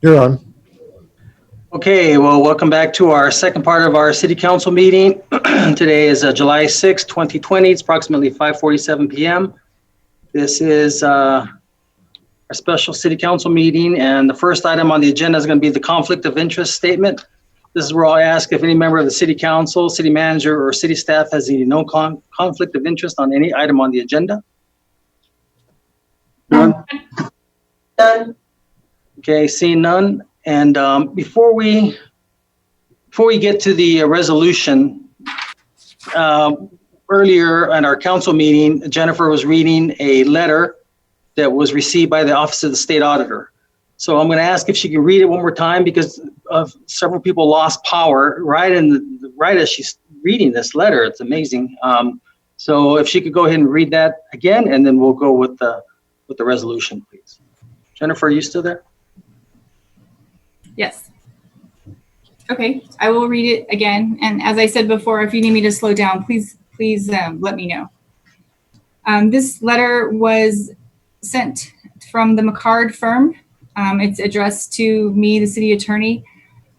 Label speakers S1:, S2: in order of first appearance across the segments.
S1: You're on.
S2: Okay, well, welcome back to our second part of our city council meeting. Today is July 6, 2020. It's approximately 5:47 p.m. This is our special city council meeting, and the first item on the agenda is going to be the conflict of interest statement. This is where I'll ask if any member of the city council, city manager, or city staff has any conflict of interest on any item on the agenda. None?
S3: None.
S2: Okay, seeing none. And before we get to the resolution, earlier at our council meeting, Jennifer was reading a letter that was received by the Office of the State Auditor. So I'm going to ask if she can read it one more time, because several people lost power right as she's reading this letter. It's amazing. So if she could go ahead and read that again, and then we'll go with the resolution, please. Jennifer, are you still there?
S4: Yes. Okay, I will read it again. And as I said before, if you need me to slow down, please let me know. This letter was sent from the McHargue firm. It's addressed to me, the city attorney,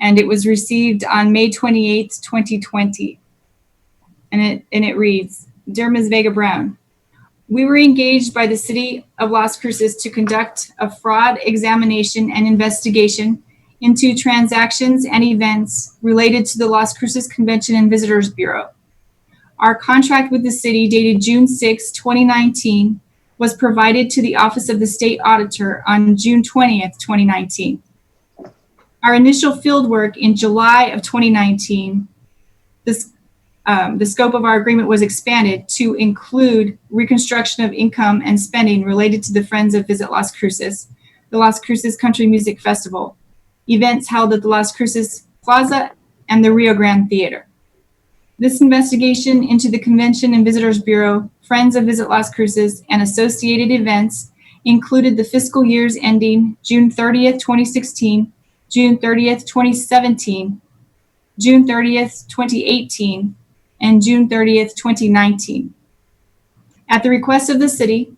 S4: and it was received on May 28th, 2020. And it reads, "Dear Ms. Vega Brown, we were engaged by the city of Las Cruces to conduct a fraud examination and investigation into transactions and events related to the Las Cruces Convention and Visitors Bureau. Our contract with the city, dated June 6, 2019, was provided to the Office of the State Auditor on June 20th, 2019. Our initial field work in July of 2019, the scope of our agreement was expanded to include reconstruction of income and spending related to the Friends of Visit Las Cruces, the Las Cruces Country Music Festival, events held at the Las Cruces Plaza and the Rio Grande Theater. This investigation into the Convention and Visitors Bureau, Friends of Visit Las Cruces, and associated events included the fiscal years ending June 30th, 2016, June 30th, 2017, June 30th, 2018, and June 30th, 2019. At the request of the city,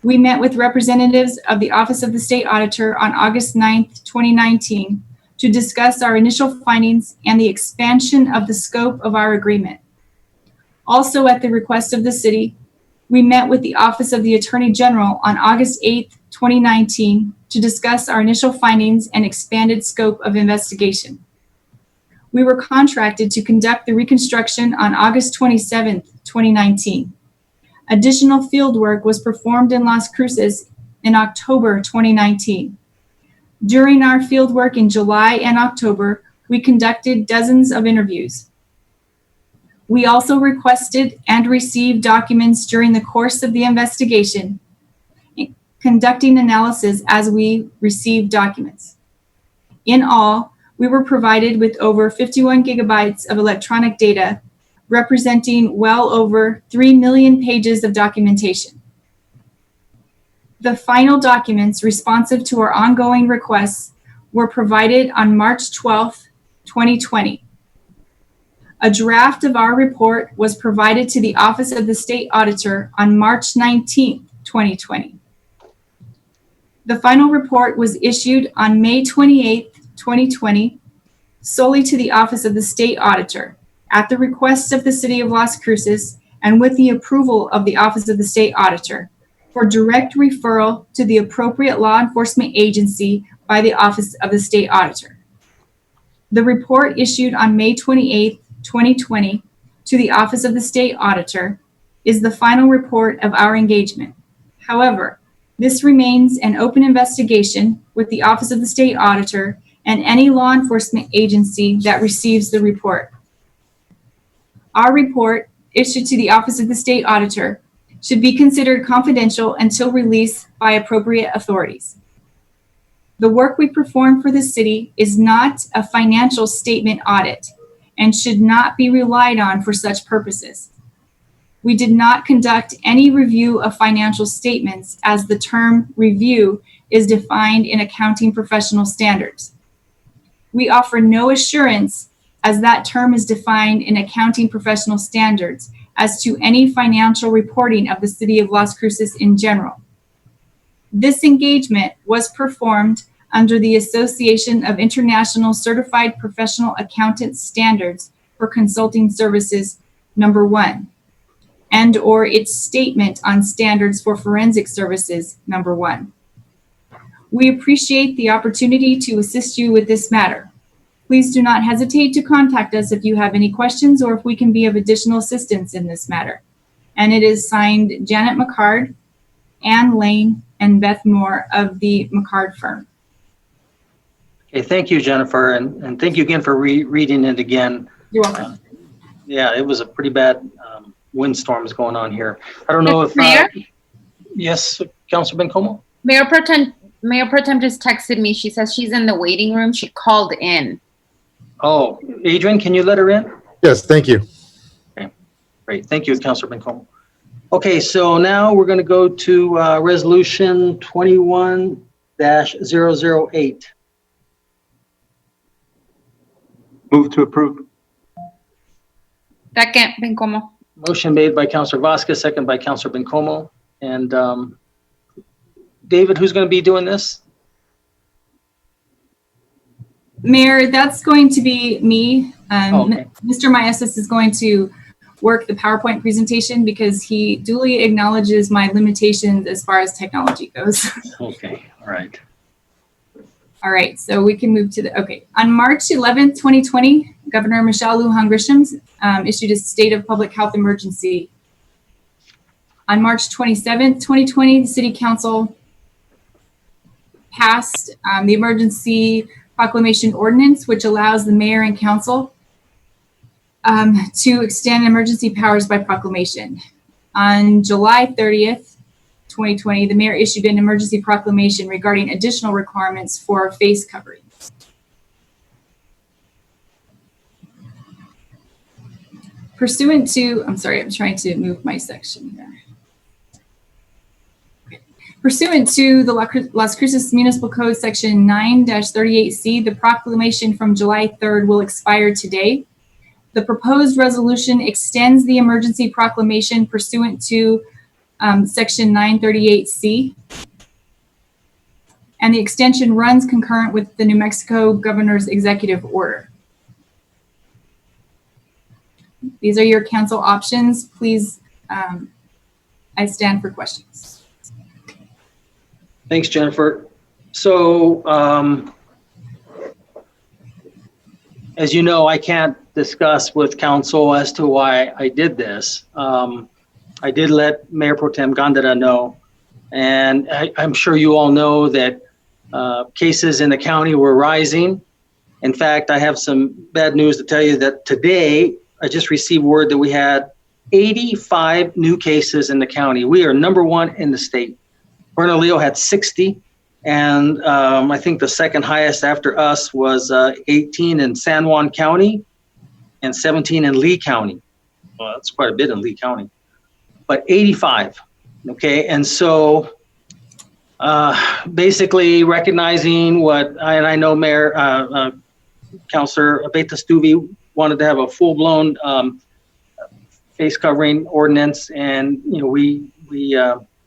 S4: we met with representatives of the Office of the State Auditor on August 9th, 2019, to discuss our initial findings and the expansion of the scope of our agreement. Also, at the request of the city, we met with the Office of the Attorney General on August 8th, 2019, to discuss our initial findings and expanded scope of investigation. We were contracted to conduct the reconstruction on August 27th, 2019. Additional field work was performed in Las Cruces in October 2019. During our field work in July and October, we conducted dozens of interviews. We also requested and received documents during the course of the investigation, conducting analysis as we received documents. In all, we were provided with over 51 gigabytes of electronic data, representing well over 3 million pages of documentation. The final documents responsive to our ongoing requests were provided on March 12th, 2020. A draft of our report was provided to the Office of the State Auditor on March 19th, 2020. The final report was issued on May 28th, 2020, solely to the Office of the State Auditor, at the request of the City of Las Cruces and with the approval of the Office of the State Auditor, for direct referral to the appropriate law enforcement agency by the Office of the State Auditor. The report issued on May 28th, 2020, to the Office of the State Auditor is the final report of our engagement. However, this remains an open investigation with the Office of the State Auditor and any law enforcement agency that receives the report. Our report, issued to the Office of the State Auditor, should be considered confidential until released by appropriate authorities. The work we perform for the city is not a financial statement audit and should not be relied on for such purposes. We did not conduct any review of financial statements, as the term review is defined in accounting professional standards. We offer no assurance, as that term is defined in accounting professional standards, as to any financial reporting of the City of Las Cruces in general. This engagement was performed under the Association of International Certified Professional Accountants Standards for Consulting Services, number 1, and or its statement on standards for forensic services, number 1. We appreciate the opportunity to assist you with this matter. Please do not hesitate to contact us if you have any questions or if we can be of additional assistance in this matter. And it is signed Janet McHargue, Ann Lane, and Beth Moore of the McHargue firm.
S2: Okay, thank you, Jennifer, and thank you again for reading it again.
S4: You're welcome.
S2: Yeah, it was a pretty bad windstorms going on here. I don't know if
S1: Mayor?
S2: Yes, Councilor Bencomo?
S1: Mayor Pro Tem just texted me. She says she's in the waiting room. She called in.
S2: Oh, Adrian, can you let her in?
S5: Yes, thank you.
S2: Okay, great. Thank you, Councilor Bencomo. Okay, so now we're going to go to Resolution 21-008.
S6: Move to approve.
S1: Second, Bencomo.
S2: Motion made by Councilor Vasquez, second by Councilor Bencomo. And David, who's going to be doing this?
S4: Mayor, that's going to be me.
S2: Okay.
S4: Mr. Maestas is going to work the PowerPoint presentation because he duly acknowledges my limitations as far as technology goes.
S2: Okay, all right.
S4: All right, so we can move to the, okay. On March 11th, 2020, Governor Michelle Lujan Grisham issued a state of public health emergency. On March 27th, 2020, the City Council passed the emergency proclamation ordinance, which allows the mayor and council to extend emergency powers by proclamation. On July 30th, 2020, the mayor issued an emergency proclamation regarding additional requirements for face coverings. Pursuant to, I'm sorry, I'm trying to move my section here. Okay. Pursuant to the Las Cruces Municipal Code Section 9-38C, the proclamation from July 3rd will expire today. The proposed resolution extends the emergency proclamation pursuant to Section 938C, and the extension runs concurrent with the New Mexico Governor's Executive Order. These are your council options. Please, I stand for questions.
S2: Thanks, Jennifer. So, as you know, I can't discuss with council as to why I did this. I did let Mayor Pro Tem Gondara know, and I'm sure you all know that cases in the county were rising. In fact, I have some bad news to tell you that today I just received word that we had 85 new cases in the county. We are #1 in the state. Bernalillo had 60, and I think the second highest after us was 18 in San Juan County and 17 in Lee County. Well, that's quite a bit in Lee County. But 85, okay? And so basically recognizing what, and I know Mayor, Councilor Abeta-Stuvey wanted to have a full-blown face covering ordinance, and we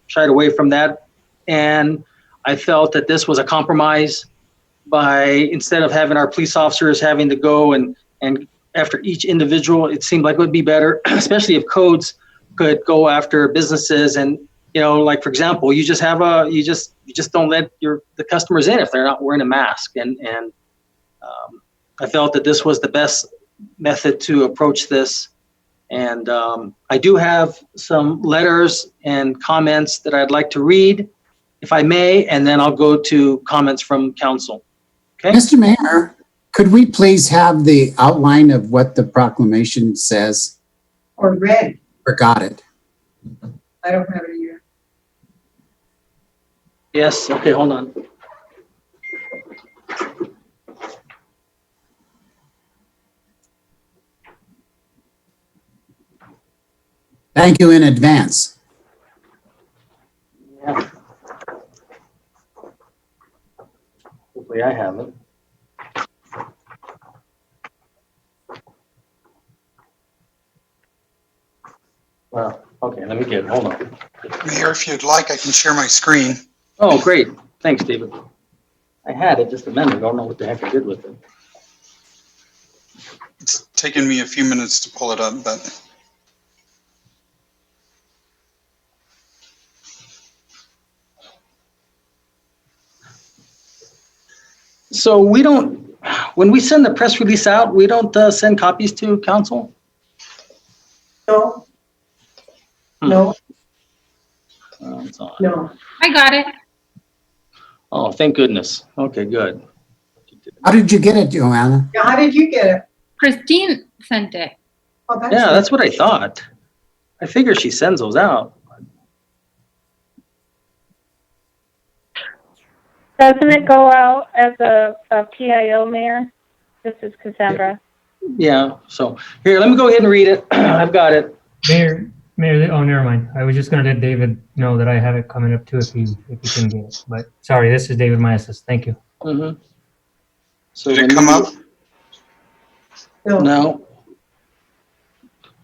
S2: shied away from that. And I felt that this was a compromise by, instead of having our police officers having to go and after each individual, it seemed like it would be better, especially if codes could go after businesses, and like for example, you just don't let the customers in if they're not wearing a mask, and I felt that this was the best method to approach this. And I do have some letters and comments that I'd like to read, if I may, and then I'll go to comments from council. Okay.
S7: Mr. Mayor, could we please have the outline of what the proclamation says?
S3: Or red.
S7: Forgot it.
S3: I don't have it here.
S2: Yes, okay, hold on.
S7: Thank you in advance.
S2: Yeah. Hopefully I have it. Well, okay, let me get it, hold on.
S8: Mayor, if you'd like, I can share my screen.
S2: Oh, great, thanks, David. I had it just a minute. I don't know what the heck I did with it.
S5: It's taken me a few minutes to pull it up, but
S2: So we don't, when we send the press release out, we don't send copies to council?
S3: No,
S2: Hmm.
S3: no,
S2: It's on.
S3: no.
S1: I got it.
S2: Oh, thank goodness. Okay, good.
S7: How did you get it, Joanna?
S3: Now, how did you get it?
S1: Christine sent it.
S3: Oh, that's
S2: Yeah,
S3: it.
S2: that's what I thought. I figure she sends those out.
S8: Doesn't it go out as a PIO, Mayor? This is Cassandra.
S2: Yeah, so here, let me go ahead and read it. I've got it.
S9: Mayor, oh, never mind. I was just gonna let David know that I have it coming up too if he can get it. But sorry, this is David Meyesis. Thank you.
S2: Mhm. So
S5: did
S2: when
S5: it come
S2: you-
S5: up?
S3: No.
S2: No.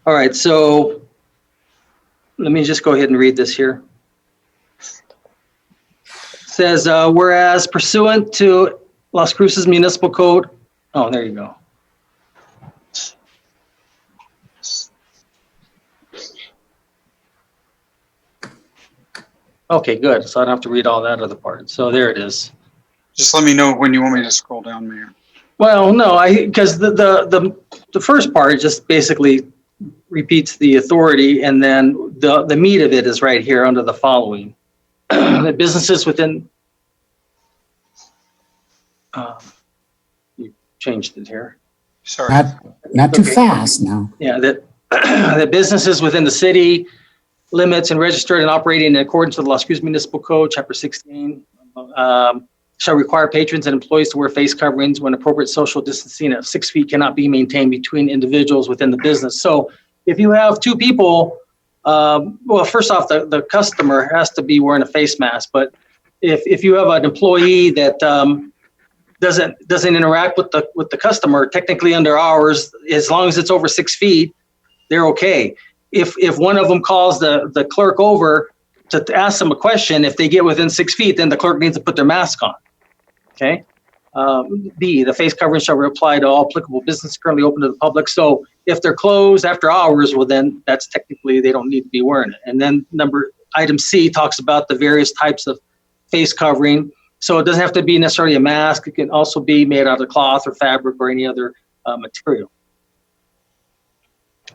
S2: All right, so let me just go ahead and read this here. It says, whereas pursuant to Las Cruces Municipal Code, oh, there you go. Okay, good. So I don't have to read all that other part. So there it is.
S5: Just let me know when you want me to scroll down, Mayor.
S2: Well, no, because the first part just basically repeats the authority, and then the meat of it is right here under the following. The businesses within, you changed it here.
S5: Sorry.
S7: Not too
S2: Okay.
S7: fast now.
S2: Yeah, that the businesses within the city limits and registered and operating in accordance with the Las Cruces Municipal Code, Chapter 16, shall require patrons and employees to wear face coverings when appropriate social distancing of 6 feet cannot be maintained between individuals within the business. So if you have two people, well, first off, the customer has to be wearing a face mask. But if you have an employee that doesn't interact with the customer, technically under hours, as long as it's over 6 feet, they're okay. If one of them calls the clerk over to ask them a question, if they get within 6 feet, then the clerk needs to put their mask on. Okay. B, the face covering shall apply to all applicable businesses currently open to the public. So if they're closed after hours, well, then that's technically, they don't need to be wearing it. And then item C talks about the various types of face covering. So it doesn't have to be necessarily a mask. It can also be made out of cloth or fabric or any other material.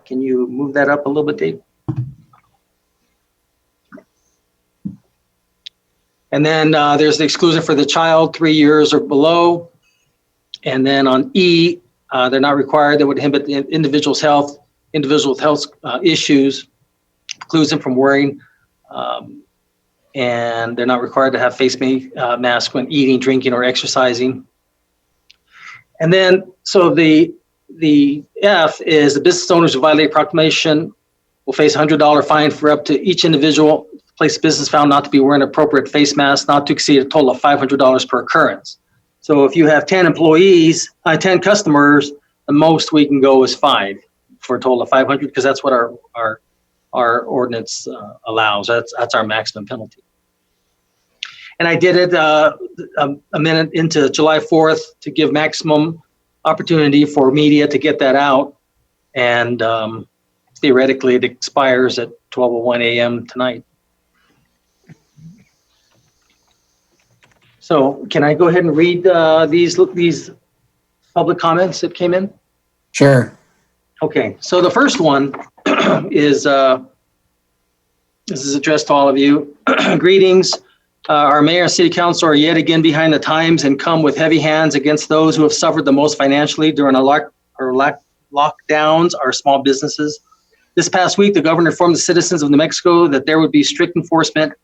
S2: Can you move that up a little bit, Dave? And then there's the exclusion for the child 3 years or below. And then on E, they're not required. That would inhibit the individual's health, individual with health issues, precludes them from wearing. And they're not required to have face mask when eating, drinking, or exercising. And then, so the F is the business owners who violate proclamation will face a $100 fine for up to each individual place of business found not to be wearing appropriate face mask, not to exceed a total of $500 per occurrence. So if you have 10 employees, 10 customers, the most we can go is 5 for a total of 500, because that's what our ordinance allows. That's our maximum penalty. And I did it a minute into July 4th to give maximum opportunity for media to get that out. And theoretically, it expires at 12:01 a.m. tonight. So can I go ahead and read these public comments that came in?
S7: Sure.
S2: Okay, so the first one is, this is addressed to all of you. Greetings. Our mayor and city council are yet again behind the times and come with heavy hands against those who have suffered the most financially during lockdowns, our small businesses. This past week, the governor informed the citizens of New Mexico that there would be strict enforcement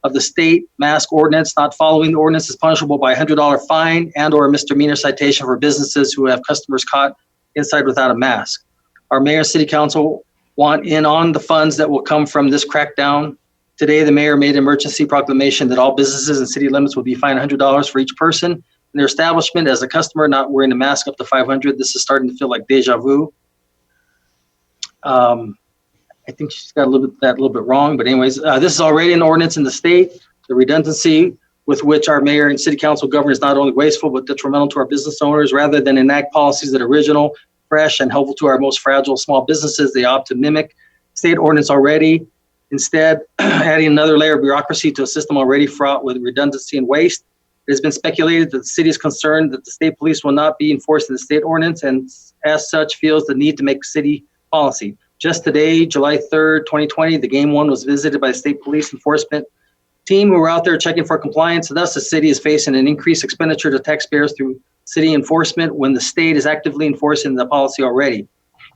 S2: of the state mask ordinance. Not following the ordinance is punishable by a $100 fine and or a misdemeanor citation for businesses who have customers caught inside without a mask. Our mayor and city council want in on the funds that will come from this crackdown. Today, the mayor made an emergency proclamation that all businesses and city limits will be fined $100 for each person in their establishment as a customer not wearing a mask up to 500. This is starting to feel like deja vu. I think she's got that a little bit wrong, but anyways, this is already an ordinance in the state. The redundancy with which our mayor and city council govern is not only wasteful but detrimental to our business owners. Rather than enact policies that are original, fresh, and helpful to our most fragile small businesses, they opt to mimic state ordinance already, instead adding another layer of bureaucracy to a system already fraught with redundancy and waste. It has been speculated that the city is concerned that the state police will not be enforcing the state ordinance and as such feels the need to make city policy. Just today, July 3rd, 2020, the Game 1 was visited by the state police enforcement team who were out there checking for compliance. Thus, the city is facing an increased expenditure to taxpayers through city enforcement when the state is actively enforcing the policy already.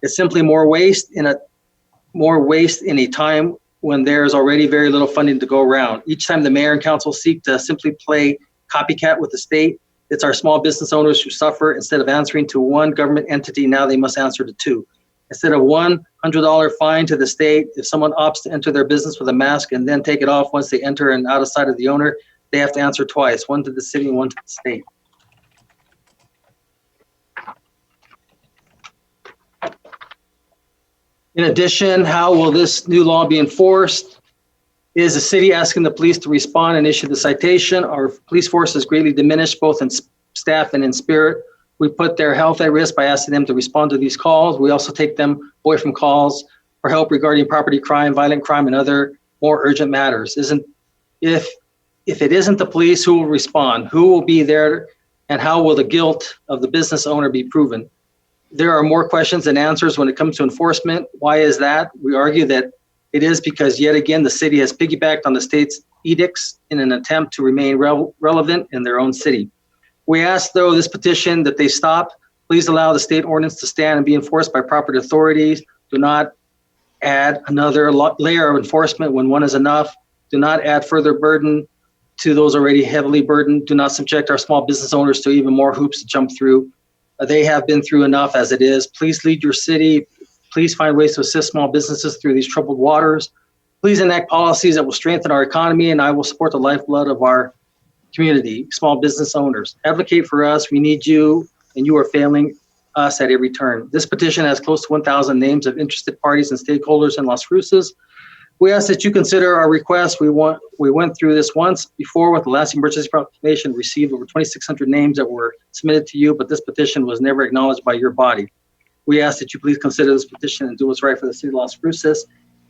S2: It's simply more waste in a time when there's already very little funding to go around. Each time the mayor and council seek to simply play copycat with the state, it's our small business owners who suffer. Instead of answering to one government entity, now they must answer to two. Instead of $100 fine to the state, if someone opts to enter their business with a mask and then take it off once they enter and out of sight of the owner, they have to answer twice, one to the city and one to the state. In addition, how will this new law be enforced? Is the city asking the police to respond and issue the citation? Our police force is greatly diminished, both in staff and in spirit. We put their health at risk by asking them to respond to these calls. We also take them away from calls for help regarding property crime, violent crime, and other more urgent matters. If it isn't the police, who will respond? Who will be there? And how will the guilt of the business owner be proven? There are more questions than answers when it comes to enforcement. Why is that? We argue that it is because, yet again, the city has piggybacked on the state's edicts in an attempt to remain relevant in their own city. We ask, though, this petition that they stop. Please allow the state ordinance to stand and be enforced by proper authorities. Do not add another layer of enforcement when one is enough. Do not add further burden to those already heavily burdened. Do not subject our small business owners to even more hoops to jump through. They have been through enough as it is. Please lead your city. Please find ways to assist small businesses through these troubled waters. Please enact policies that will strengthen our economy, and I will support the lifeblood of our community, small business owners. Advocate for us. We need you, and you are failing us at every turn. This petition has close to 1,000 names of interested parties and stakeholders in Las Cruces. We ask that you consider our request. We went through this once before with the last emergency proclamation, received over 2,600 names that were submitted to you, but this petition was never acknowledged by your body. We ask that you please consider this petition and do what's right for the city of Las Cruces.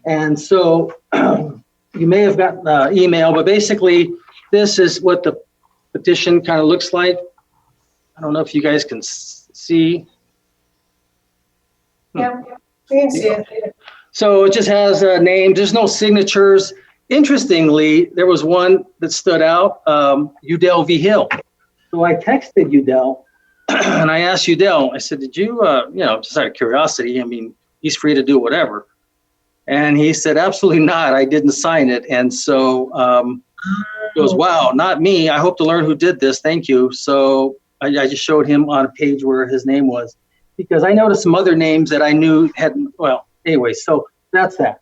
S2: And so you may have gotten an email, but basically this is what the petition kind of looks like. I don't know if you guys can see.
S3: Yeah, we can see it.
S2: So it just has a name. There's no signatures. Interestingly, there was one that stood out, Udell V. Hill. So I texted Udell and I asked Udell, I said, did you, just out of curiosity, I mean, he's free to do whatever. And he said, absolutely not. I didn't sign it. And so he goes, wow, not me. I hope to learn who did this. Thank you. So I just showed him on a page where his name was, because I noticed some other names that I knew hadn't, well, anyway, so that's that.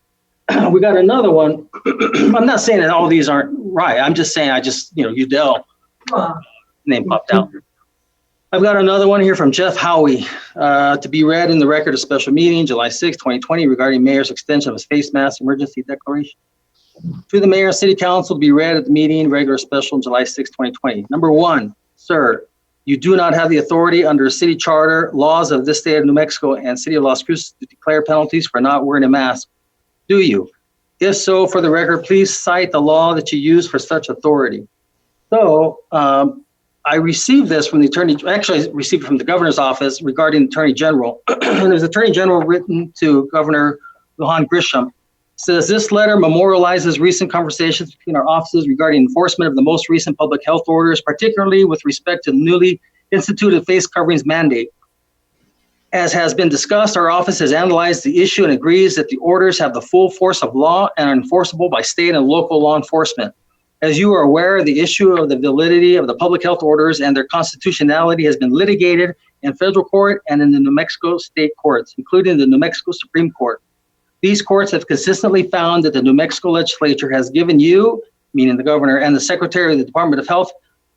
S2: We got another one. I'm not saying that all these aren't right. I'm just saying Udell name popped out. I've got another one here from Jeff Howie to be read in the record of special meeting, July 6, 2020, regarding mayor's extension of his face mask emergency declaration. To the mayor and city council to be read at the meeting, regular special, July 6, 2020. Number one, sir, you do not have the authority under city charter, laws of this state of New Mexico and city of Las Cruces to declare penalties for not wearing a mask, do you? If so, for the record, please cite the law that you use for such authority. So I received this from I received it from the governor's office regarding the attorney general. And there's attorney general written to Governor Lujan Grisham. Says this letter memorializes recent conversations between our offices regarding enforcement of the most recent public health orders, particularly with respect to the newly instituted face coverings mandate. As has been discussed, our office has analyzed the issue and agrees that the orders have the full force of law and are enforceable by state and local law enforcement. As you are aware, the issue of the validity of the public health orders and their constitutionality has been litigated in federal court and in the New Mexico state courts, including the New Mexico Supreme Court. These courts have consistently found that the New Mexico legislature has given you, meaning the governor, and the secretary of the Department of Health,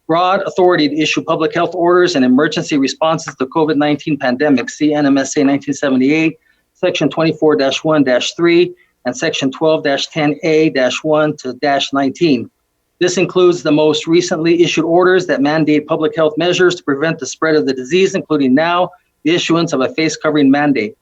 S2: broad authority to issue public health orders and emergency responses to the COVID-19 pandemic, see NMSA 1978, Section 24-1-3, and Section 12-10A-1 to -19. This includes the most recently issued orders that mandate public health measures to prevent the spread of the disease, including now the issuance of a face covering mandate.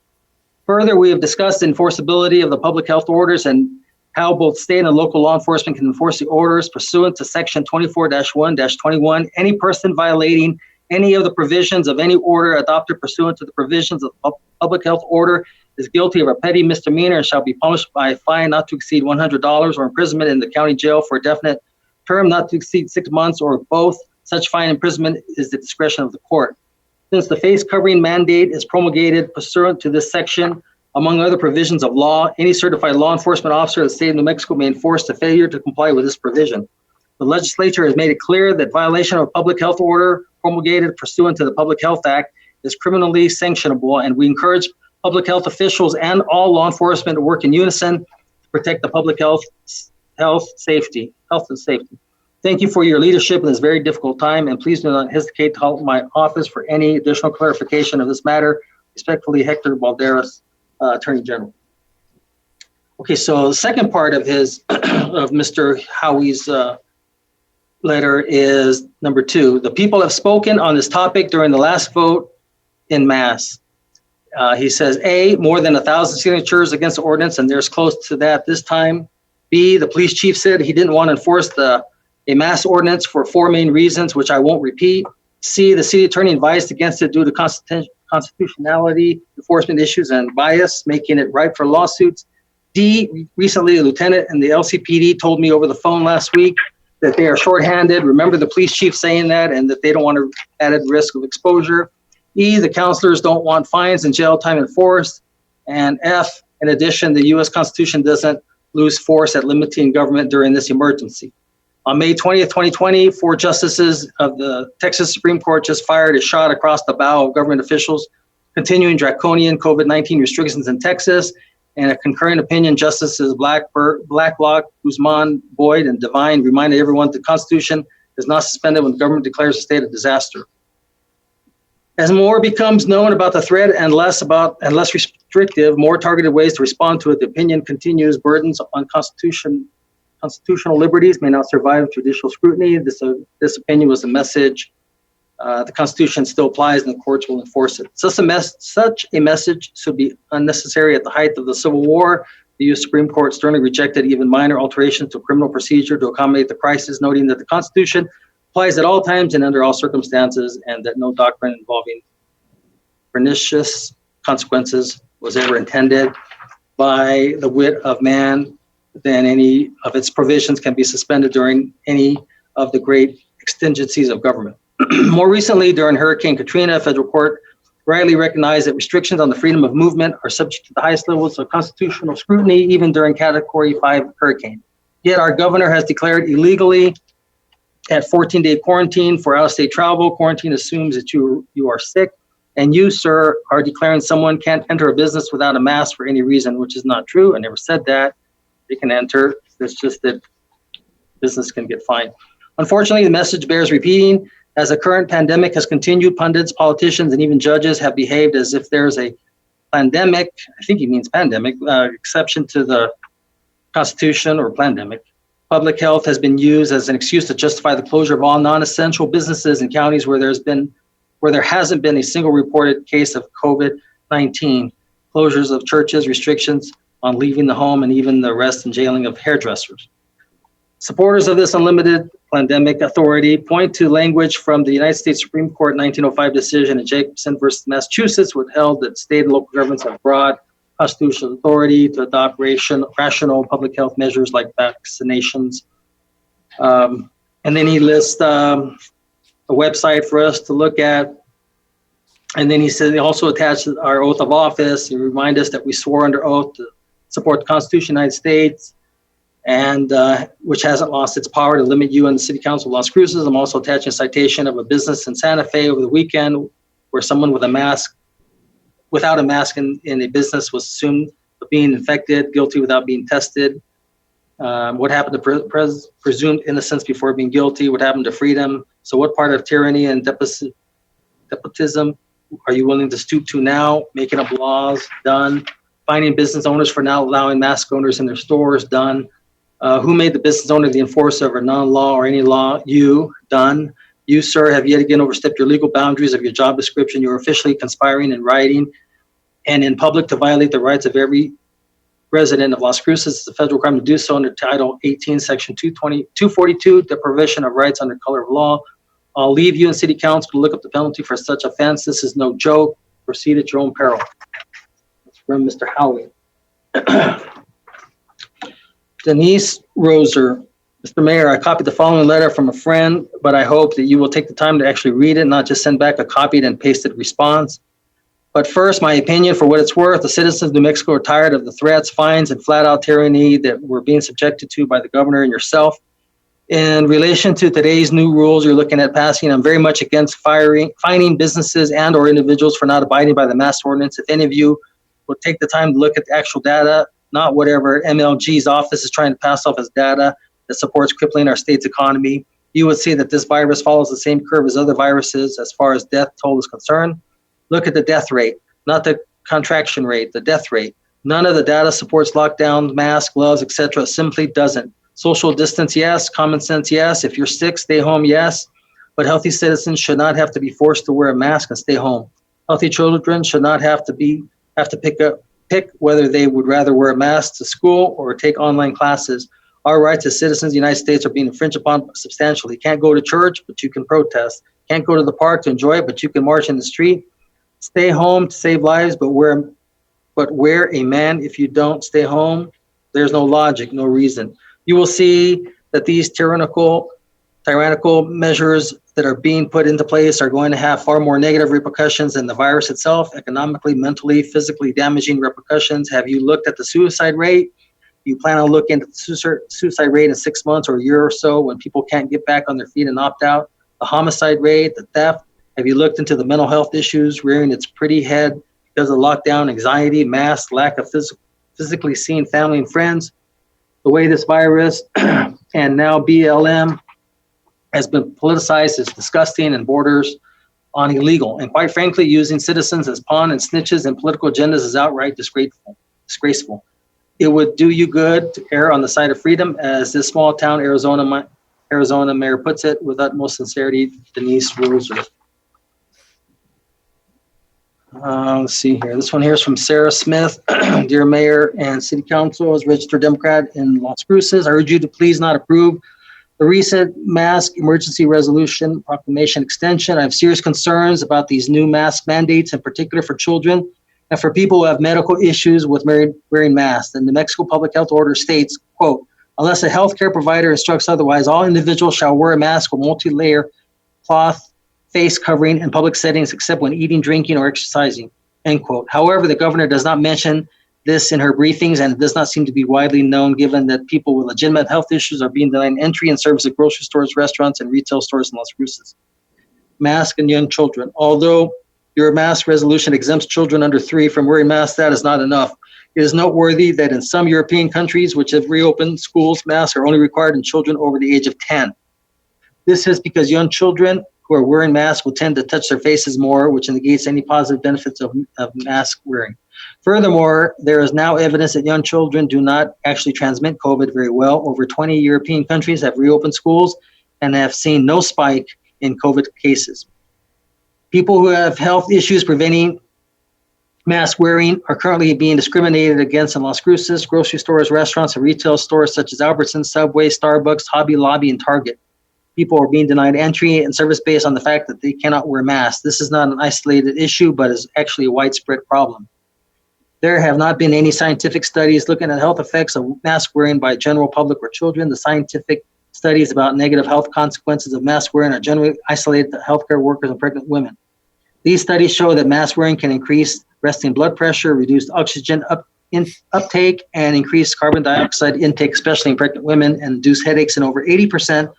S2: Further, we have discussed the enforceability of the public health orders and how both state and local law enforcement can enforce the orders pursuant to Section 24-1-21. Any person violating any of the provisions of any order adopted pursuant to the provisions of the public health order is guilty of a petty misdemeanor and shall be punished by a fine not to exceed $100 or imprisonment in the county jail for a definite term not to exceed 6 months or both. Such fine imprisonment is the discretion of the court. Since the face covering mandate is promulgated pursuant to this section, among other provisions of law, any certified law enforcement officer of the state of New Mexico may enforce the failure to comply with this provision. The legislature has made it clear that violation of a public health order promulgated pursuant to the Public Health Act is criminally sanctionable, and we encourage public health officials and all law enforcement to work in unison to protect the public health and safety. Thank you for your leadership in this very difficult time, and please do not hesitate to call my office for any additional clarification of this matter. Respectfully, Hector Balderas, Attorney General. Okay, so the second part of his of Mr. Howie's letter is number 2. The people have spoken on this topic during the last vote in mass. He says, A, more than 1,000 signatures against the ordinance, and there's close to that this time. B, the police chief said he didn't want to enforce a mass ordinance for 4 main reasons, which I won't repeat. C, the city attorney advised against it due to constitutionality, enforcement issues, and bias, making it ripe for lawsuits. D, recently a lieutenant in the LCPD told me over the phone last week that they are shorthanded. Remember the police chief saying that, and that they don't want added risk of exposure. E, the counselors don't want fines and jail time enforced. And F, in addition, the U.S. Constitution doesn't lose force at limiting government during this emergency. On May 20th, 2020, 4 justices of the Texas Supreme Court just fired a shot across the bow of government officials continuing draconian COVID-19 restrictions in Texas. And a concurrent opinion, Justices Blacklock, Guzman, Boyd, and Devine reminded everyone that the Constitution is not suspended when the government declares a state of disaster. As more becomes known about the threat and less restrictive, more targeted ways to respond to it, the opinion continues. Burdens on constitutional liberties may not survive judicial scrutiny. This opinion was a message. The Constitution still applies, and the courts will enforce it. Such a message should be unnecessary. At the height of the Civil War, the U.S. Supreme Court sternly rejected even minor alterations to criminal procedure to accommodate the crisis, noting that the Constitution applies at all times and under all circumstances, and that no doctrine involving pernicious consequences was ever intended by the wit of man. Then any of its provisions can be suspended during any of the great exigencies of government. More recently, during Hurricane Katrina, a federal court rightly recognized that restrictions on the freedom of movement are subject to the highest levels of constitutional scrutiny, even during Category 5 hurricane. Yet our governor has declared illegally at 14-day quarantine for out-of-state travel. Quarantine assumes that you are sick, and you, sir, are declaring someone can't enter a business without a mask for any reason, which is not true. I never said that. They can enter. It's just that business can get fined. Unfortunately, the message bears repeating. As the current pandemic has continued, pundits, politicians, and even judges have behaved as if there's a pandemic, I think he means pandemic, exception to the Constitution or pandemic. Public health has been used as an excuse to justify the closure of all non-essential businesses in counties where there hasn't been a single reported case of COVID-19. Closures of churches, restrictions on leaving the home, and even the arrest and jailing of hairdressers. Supporters of this unlimited pandemic authority point to language from the United States Supreme Court 1905 decision in Jacobson versus Massachusetts, which held that state and local governments have broad constitutional authority to adopt rational public health measures like vaccinations. And then he lists a website for us to look at. And then he said he also attached our oath of office. He reminded us that we swore under oath to support the Constitution of the United States, and which hasn't lost its power to limit you and the City Council of Las Cruces. I'm also attaching a citation of a business in Santa Fe over the weekend where someone without a mask in a business was assumed of being infected, guilty without being tested. What happened to presumed innocence before being guilty? What happened to freedom? So what part of tyranny and despotism are you willing to stoop to now? Making up laws? Done. Finding business owners for not allowing mask owners in their stores? Done. Who made the business owner the enforcer of a non-law or any law? You, done. You, sir, have yet again overstepped your legal boundaries of your job description. You are officially conspiring in writing and in public to violate the rights of every resident of Las Cruces. It's a federal crime to do so under Title 18, Section 242, deprivation of rights under color of law. I'll leave you in City Council to look up the penalty for such offense. This is no joke. Proceed at your own peril. That's from Mr. Howley. Denise Roser. Mr. Mayor, I copied the following letter from a friend, but I hope that you will take the time to actually read it, not just send back a copied and pasted response. But first, my opinion, for what it's worth, the citizens of New Mexico are tired of the threats, fines, and flat-out tyranny that we're being subjected to by the governor and yourself. In relation to today's new rules you're looking at passing, I'm very much against fining businesses and or individuals for not abiding by the mask ordinance. If any of you will take the time to look at the actual data, not whatever MLG's office is trying to pass off as data that supports crippling our state's economy, you would see that this virus follows the same curve as other viruses as far as death toll is concerned. Look at the death rate, not the contraction rate, the death rate. None of the data supports lockdowns, masks, gloves, etc. Simply doesn't. Social distance, yes. Common sense, yes. If you're sick, stay home, yes. But healthy citizens should not have to be forced to wear a mask and stay home. Healthy children should not have to pick whether they would rather wear a mask to school or take online classes. Our rights as citizens of the United States are being infringed upon substantially. Can't go to church, but you can protest. Can't go to the park to enjoy it, but you can march in the street. Stay home to save lives, but wear a man. If you don't stay home, there's no logic, no reason. You will see that these tyrannical measures that are being put into place are going to have far more negative repercussions than the virus itself, economically, mentally, physically damaging repercussions. Have you looked at the suicide rate? You plan on looking at the suicide rate in 6 months or a year or so when people can't get back on their feet and opt out? The homicide rate, the theft. Have you looked into the mental health issues rearing its pretty head because of lockdown, anxiety, masks, lack of physically seeing family and friends? The way this virus and now BLM has been politicized is disgusting and borders on illegal. And quite frankly, using citizens as pawn and snitches in political agendas is outright disgraceful. It would do you good to err on the side of freedom, as this small town Arizona mayor puts it with utmost sincerity, Denise Roser. Let's see here. This one here is from Sarah Smith. Dear Mayor and City Council, as registered Democrat in Las Cruces, I urge you to please not approve the recent mask emergency resolution proclamation extension. I have serious concerns about these new mask mandates, in particular for children and for people who have medical issues with wearing masks. The New Mexico Public Health Order states, quote, unless a healthcare provider instructs otherwise, all individuals shall wear a mask or multi-layer cloth face covering in public settings except when eating, drinking, or exercising, end quote. However, the governor does not mention this in her briefings, and it does not seem to be widely known given that people with legitimate health issues are being denied entry and service at grocery stores, restaurants, and retail stores in Las Cruces. Mask and young children. Although your mask resolution exempts children under 3 from wearing masks, that is not enough. It is noteworthy that in some European countries which have reopened schools, masks are only required in children over the age of 10. This is because young children who are wearing masks will tend to touch their faces more, which negates any positive benefits of mask wearing. Furthermore, there is now evidence that young children do not actually transmit COVID very well. Over 20 European countries have reopened schools and have seen no spike in COVID cases. People who have health issues preventing mask wearing are currently being discriminated against in Las Cruces. Grocery stores, restaurants, and retail stores such as Albertsons, Subway, Starbucks, Hobby Lobby, and Target. People are being denied entry and service based on the fact that they cannot wear masks. This is not an isolated issue, but is actually a widespread problem. There have not been any scientific studies looking at health effects of mask wearing by general public or children. The scientific studies about negative health consequences of mask wearing are generally isolated to healthcare workers and pregnant women. These studies show that mask wearing can increase resting blood pressure, reduce oxygen uptake, and increase carbon dioxide intake, especially in pregnant women, and induce headaches in over 80%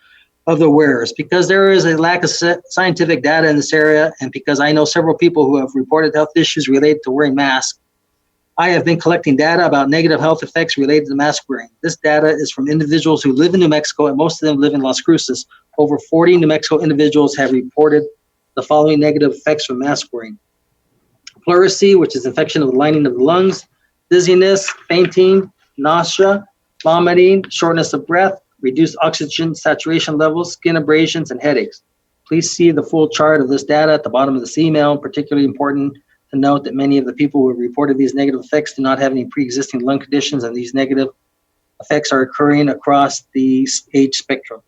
S2: of the wearers. Because there is a lack of scientific data in this area, and because I know several people who have reported health issues related to wearing masks, I have been collecting data about negative health effects related to mask wearing. This data is from individuals who live in New Mexico, and most of them live in Las Cruces. Over 40 New Mexico individuals have reported the following negative effects from mask wearing: pleurisy, which is infection of the lining of the lungs; dizziness, fainting, nausea, vomiting, shortness of breath, reduced oxygen saturation levels, skin abrasions, and headaches. Please see the full chart of this data at the bottom of this email. Particularly important to note that many of the people who have reported these negative effects do not have any pre-existing lung conditions, and these negative effects are occurring across the age spectrum.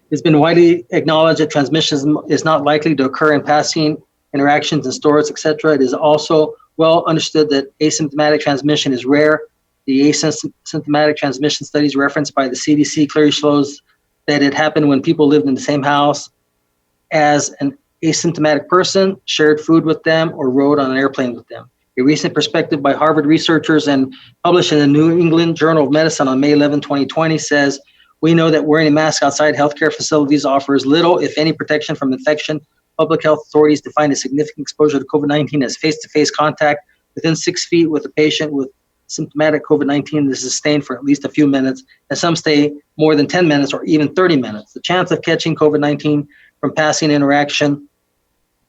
S2: It's been widely acknowledged that transmission is not likely to occur in passing interactions in stores, etc. It is also well understood that asymptomatic transmission is rare. The asymptomatic transmission studies referenced by the CDC clearly shows that it happened when people lived in the same house as an asymptomatic person, shared food with them, or rode on an airplane with them. A recent perspective by Harvard researchers and published in the New England Journal of Medicine on May 11, 2020 says, "We know that wearing a mask outside healthcare facilities offers little, if any, protection from infection. Public health authorities define a significant exposure to COVID-19 as face-to-face contact within 6 feet with a patient with symptomatic COVID-19 that is sustained for at least a few minutes, and some stay more than 10 minutes or even 30 minutes. The chance of catching COVID-19 from passing interaction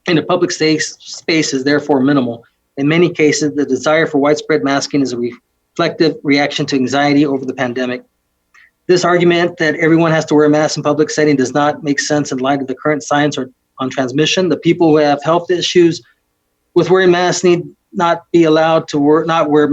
S2: in a public space is therefore minimal. In many cases, the desire for widespread masking is a reflective reaction to anxiety over the pandemic. This argument that everyone has to wear a mask in public setting does not make sense in light of the current science on transmission. The people who have health issues with wearing masks need to be allowed to not wear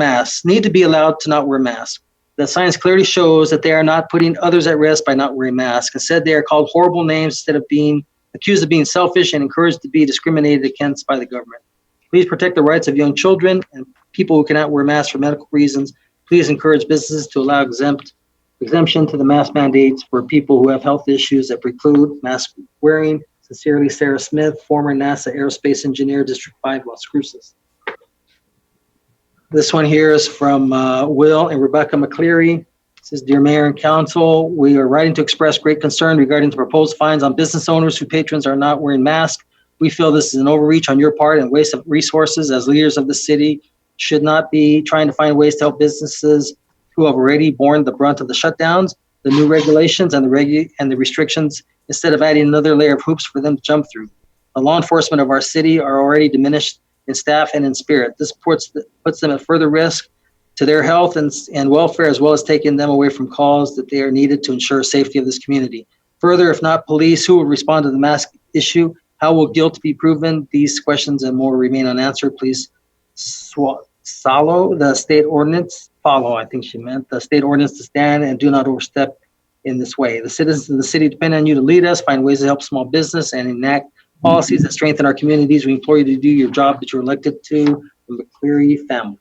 S2: masks. The science clearly shows that they are not putting others at risk by not wearing masks. Instead, they are called horrible names instead of being accused of being selfish and encouraged to be discriminated against by the government. Please protect the rights of young children and people who cannot wear masks for medical reasons. Please encourage businesses to allow exemption to the mask mandates for people who have health issues that preclude mask wearing. Sincerely, Sarah Smith, former NASA aerospace engineer, District 5, Las Cruces. This one here is from Will and Rebecca McCleary. It says, "Dear Mayor and Council, we are writing to express great concern regarding the proposed fines on business owners whose patrons are not wearing masks. We feel this is an overreach on your part and waste of resources. As leaders of the city, should not be trying to find ways to help businesses who have already borne the brunt of the shutdowns, the new regulations, and the restrictions, instead of adding another layer of hoops for them to jump through. The law enforcement of our city are already diminished in staff and in spirit. This puts them at further risk to their health and welfare, as well as taking them away from calls that they are needed to ensure safety of this community. Further, if not police, who will respond to the mask issue? How will guilt be proven? These questions and more remain unanswered. Please follow the state ordinance. I think she meant the state ordinance to stand and do not overstep in this way. The citizens of the city depend on you to lead us, find ways to help small business, and enact policies that strengthen our communities. We implore you to do your job that you're elected to. The McCleary family."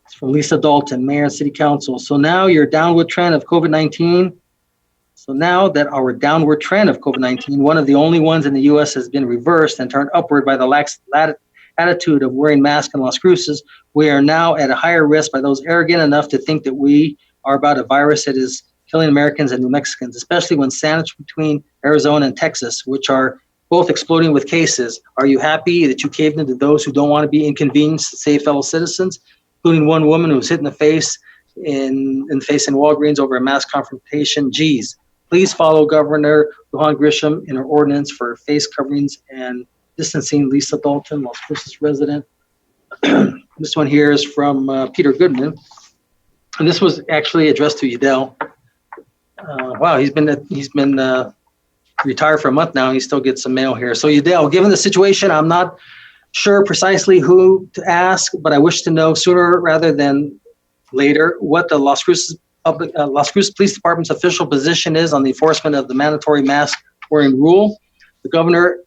S2: It's from Lisa Dalton, Mayor and City Council. So now your downward trend of COVID-19. So now that our downward trend of COVID-19, one of the only ones in the U.S., has been reversed and turned upward by the lax attitude of wearing masks in Las Cruces, we are now at a higher risk by those arrogant enough to think that we are about a virus that is killing Americans and New Mexicans, especially when sandwiched between Arizona and Texas, which are both exploding with cases. Are you happy that you caved into those who don't want to be inconvenienced to save fellow citizens, including one woman who was hit in the face in Walgreens over a mask confrontation? Geez, please follow Governor Lujan Grisham in her ordinance for face coverings and distancing. Lisa Dalton, Las Cruces resident. This one here is from Peter Goodman. And this was actually addressed to Udell. Wow, he's been retired for a month now, and he still gets some mail here. So Udell, given the situation, I'm not sure precisely who to ask, but I wish to know sooner rather than later what the Las Cruces Police Department's official position is on the enforcement of the mandatory mask wearing rule. The governor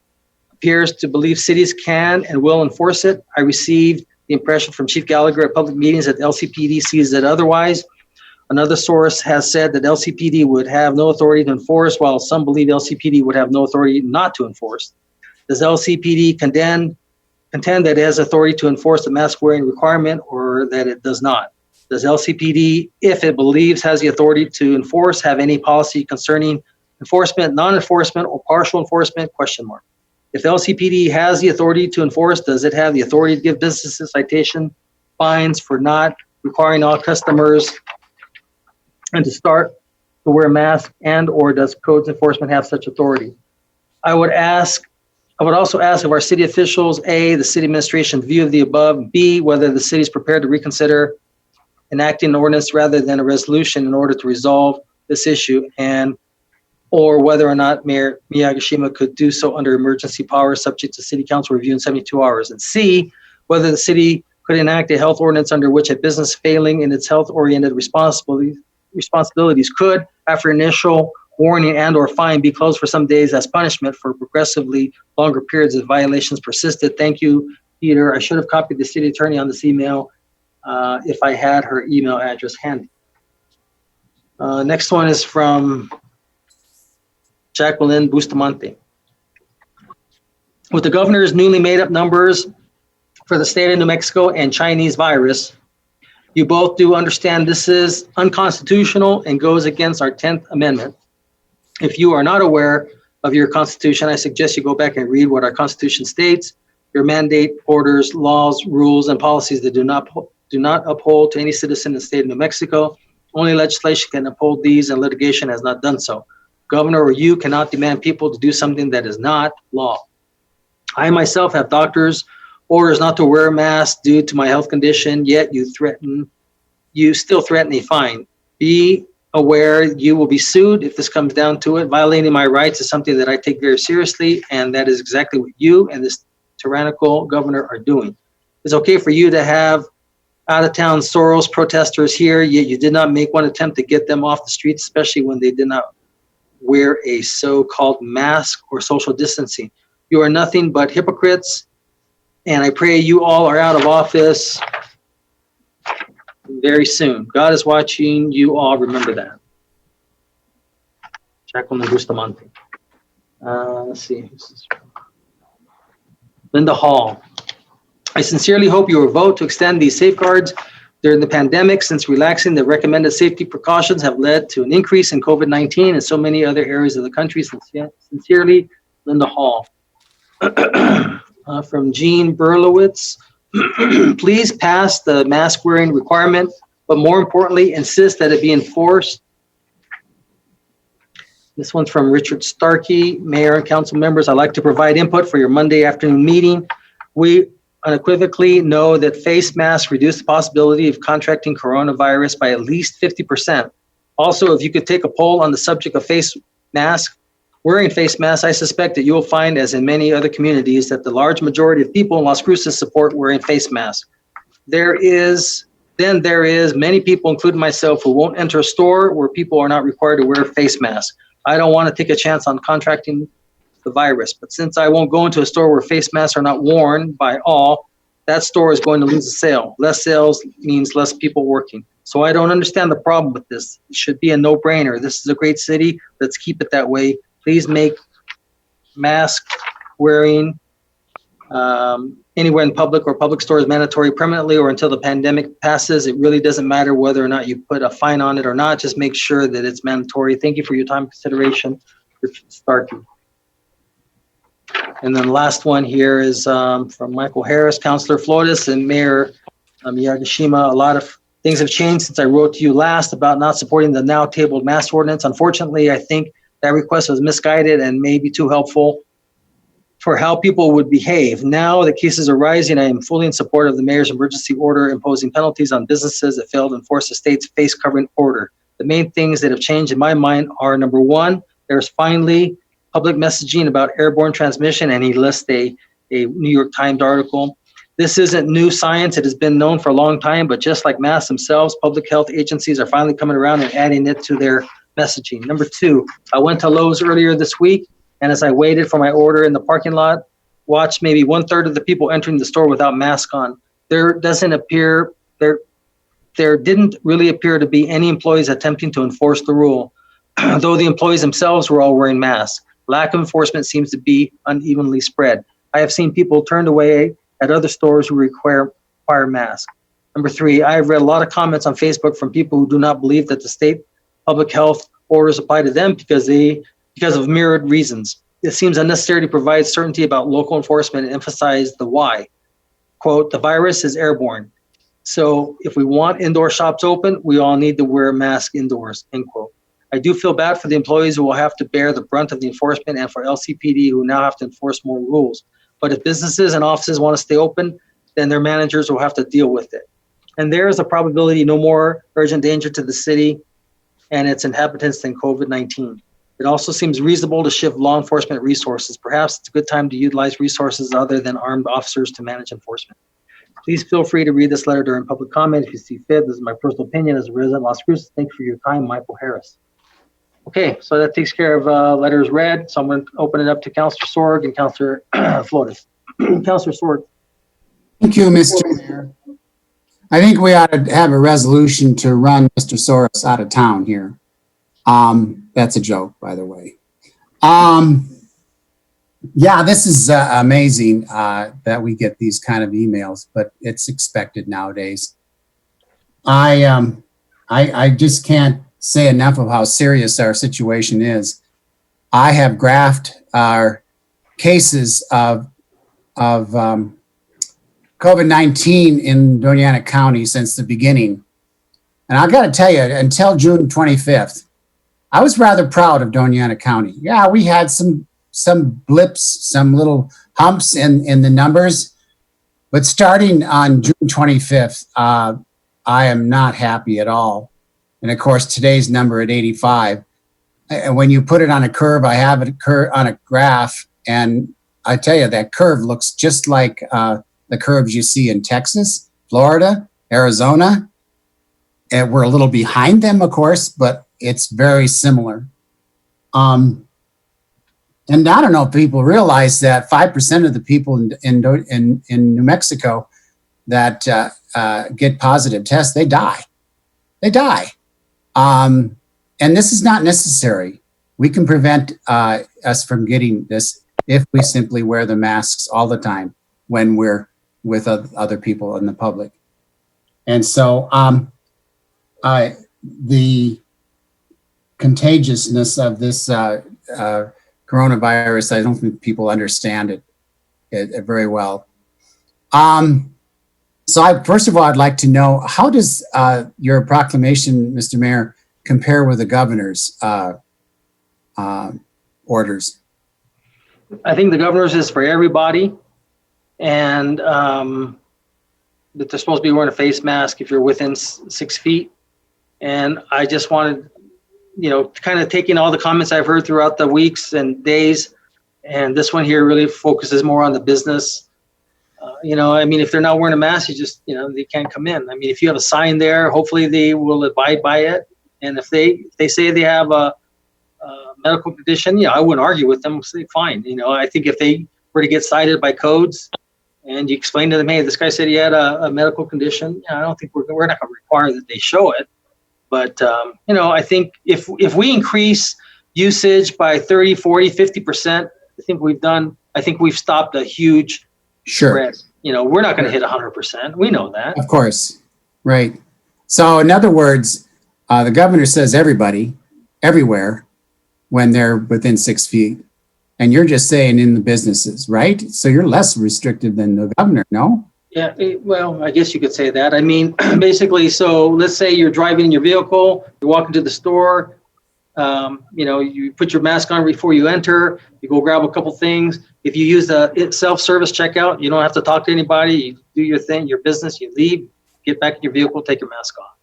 S2: appears to believe cities can and will enforce it. I received the impression from Chief Gallagher at public meetings that LCPD sees it otherwise. Another source has said that LCPD would have no authority to enforce, while some believe LCPD would have no authority not to enforce. Does LCPD contend that it has authority to enforce the mask wearing requirement, or that it does not? Does LCPD, if it believes has the authority to enforce, have any policy concerning enforcement, non-enforcement, or partial enforcement? ? If LCPD has the authority to enforce, does it have the authority to give businesses citation fines for not requiring all customers and to start to wear a mask, and or does codes enforcement have such authority? I would also ask of our city officials, A, the city administration view of the above, B, whether the city is prepared to reconsider enacting an ordinance rather than a resolution in order to resolve this issue, and or whether or not Mayor Miyagishima could do so under emergency powers subject to city council review in 72 hours. And C, whether the city could enact a health ordinance under which a business failing in its health-oriented responsibilities could, after initial warning and or fine, be closed for some days as punishment for progressively longer periods if violations persisted. Thank you, Peter. I should have copied the city attorney on this email if I had her email address handy. Next one is from Jacqueline Bustamante. With the governor's newly made up numbers for the state of New Mexico and Chinese virus, you both do understand this is unconstitutional and goes against our 10th Amendment. If you are not aware of your Constitution, I suggest you go back and read what our Constitution states. Your mandate, orders, laws, rules, and policies that do not uphold to any citizen in the state of New Mexico. Only legislation can uphold these, and litigation has not done so. Governor or you cannot demand people to do something that is not law. I myself have doctors' orders not to wear a mask due to my health condition, yet you still threaten a fine. Be aware you will be sued if this comes down to it. Violating my rights is something that I take very seriously, and that is exactly what you and this tyrannical governor are doing. It's okay for you to have out-of-town Soros protesters here, yet you did not make one attempt to get them off the streets, especially when they did not wear a so-called mask or social distancing. You are nothing but hypocrites, and I pray you all are out of office very soon. God is watching. You all remember that. Jacqueline Bustamante. Let's see. Linda Hall. I sincerely hope you will vote to extend these safeguards during the pandemic, since relaxing the recommended safety precautions have led to an increase in COVID-19 in so many other areas of the country. Sincerely, Linda Hall. From Jean Berlowitz. Please pass the mask wearing requirement, but more importantly, insist that it be enforced. This one's from Richard Starkey. Mayor and council members, I'd like to provide input for your Monday afternoon meeting. We unequivocally know that face masks reduce the possibility of contracting coronavirus by at least 50%. Also, if you could take a poll on the subject of wearing face masks, I suspect that you will find, as in many other communities, that the large majority of people in Las Cruces support wearing face masks. There is many people, including myself, who won't enter a store where people are not required to wear face masks. I don't want to take a chance on contracting the virus, but since I won't go into a store where face masks are not worn by all, that store is going to lose a sale. Less sales means less people working. So I don't understand the problem with this. It should be a no-brainer. This is a great city. Let's keep it that way. Please make mask wearing anywhere in public or public stores mandatory permanently or until the pandemic passes. It really doesn't matter whether or not you put a fine on it or not. Just make sure that it's mandatory. Thank you for your time and consideration, Richard Starkey. And then the last one here is from Michael Harris, Councilor Flores, and Mayor Miyagishima. A lot of things have changed since I wrote to you last about not supporting the now tabled mask ordinance. Unfortunately, I think that request was misguided and maybe too helpful for how people would behave. Now that cases are rising, I am fully in support of the mayor's emergency order imposing penalties on businesses that fail to enforce the state's face covering order. The main things that have changed in my mind are, number one, there's finally public messaging about airborne transmission, and he lists a New York Times article. This isn't new science. It has been known for a long time, but just like masks themselves, public health agencies are finally coming around and adding it to their messaging. Number two, I went to Lowe's earlier this week, and as I waited for my order in the parking lot, watched maybe 1/3 of the people entering the store without masks on. There didn't really appear to be any employees attempting to enforce the rule, though the employees themselves were all wearing masks. Lack of enforcement seems to be unevenly spread. I have seen people turned away at other stores who require masks. Number three, I have read a lot of comments on Facebook from people who do not believe that the state public health orders apply to them because of mirrored reasons. It seems unnecessary to provide certainty about local enforcement and emphasize the why. Quote, the virus is airborne. So if we want indoor shops open, we all need to wear a mask indoors, end quote. I do feel bad for the employees who will have to bear the brunt of the enforcement and for LCPD who now have to enforce more rules. But if businesses and offices want to stay open, then their managers will have to deal with it. and there is a probability no more urgent danger to the city and its inhabitants than COVID-19. It also seems reasonable to shift law enforcement resources. Perhaps it's a good time to utilize resources other than armed officers to manage enforcement. Please feel free to read this letter during public comment if you see fit. This is my personal opinion as a resident of Las Cruces. Thank you for your time, Michael Harris. Okay, so that takes care of letters read. So I'm going to open it up to Councilor Sorg and Councilor Flores. Councilor Sorg.
S7: Thank you, Mr. Mayor. I think we ought to have a resolution to run Mr. Soros out of town here. That's a joke, by the way. Yeah, this is amazing that we get these kind of emails, but it's expected nowadays. I just can't say enough of how serious our situation is. I have graphed our cases of COVID-19 in Doña Ana County since the beginning. And I got to tell you, until June 25th, I was rather proud of Doña Ana County. Yeah, we had some blips, some little humps in the numbers, but starting on June 25th, I am not happy at all. And of course, today's number at 85. And when you put it on a curve, I have it on a graph, and I tell you, that curve looks just like the curves you see in Texas, Florida, Arizona. And we're a little behind them, of course, but it's very similar. And I don't know if people realize that 5% of the people in New Mexico that get positive tests, they die. They die. And this is not necessary. We can prevent us from getting this if we simply wear the masks all the time when we're with other people in the public. And so the contagiousness of this coronavirus, I don't think people understand it very well. So first of all, I'd like to know, how does your proclamation, Mr. Mayor, compare with the governor's orders?
S2: I think the governor's is for everybody, and that they're supposed to be wearing a face mask if you're within 6 feet. And I just wanted, kind of taking all the comments I've heard throughout the weeks and days, and this one here really focuses more on the business. If they're not wearing a mask, you just, they can't come in. I mean, if you have a sign there, hopefully they will abide by it. And if they say they have a medical condition, I wouldn't argue with them. Say fine. I think if they were to get cited by codes and you explain to them, hey, this guy said he had a medical condition, I don't think we're not going to require that they show it. But, I think if we increase usage by 30, 40, 50%, I think we've stopped a huge spread. We're not going to hit 100%. We know that.
S7: Of course. Right. So in other words, the governor says everybody, everywhere, when they're within 6 feet. And you're just saying in the businesses, right? So you're less restrictive than the governor, no?
S2: Yeah, well, I guess you could say that. I mean, basically, so let's say you're driving in your vehicle, you're walking to the store, you put your mask on before you enter, you go grab a couple things. If you use the self-service checkout, you don't have to talk to anybody. You do your thing, your business, you leave, get back in your vehicle, take your mask off.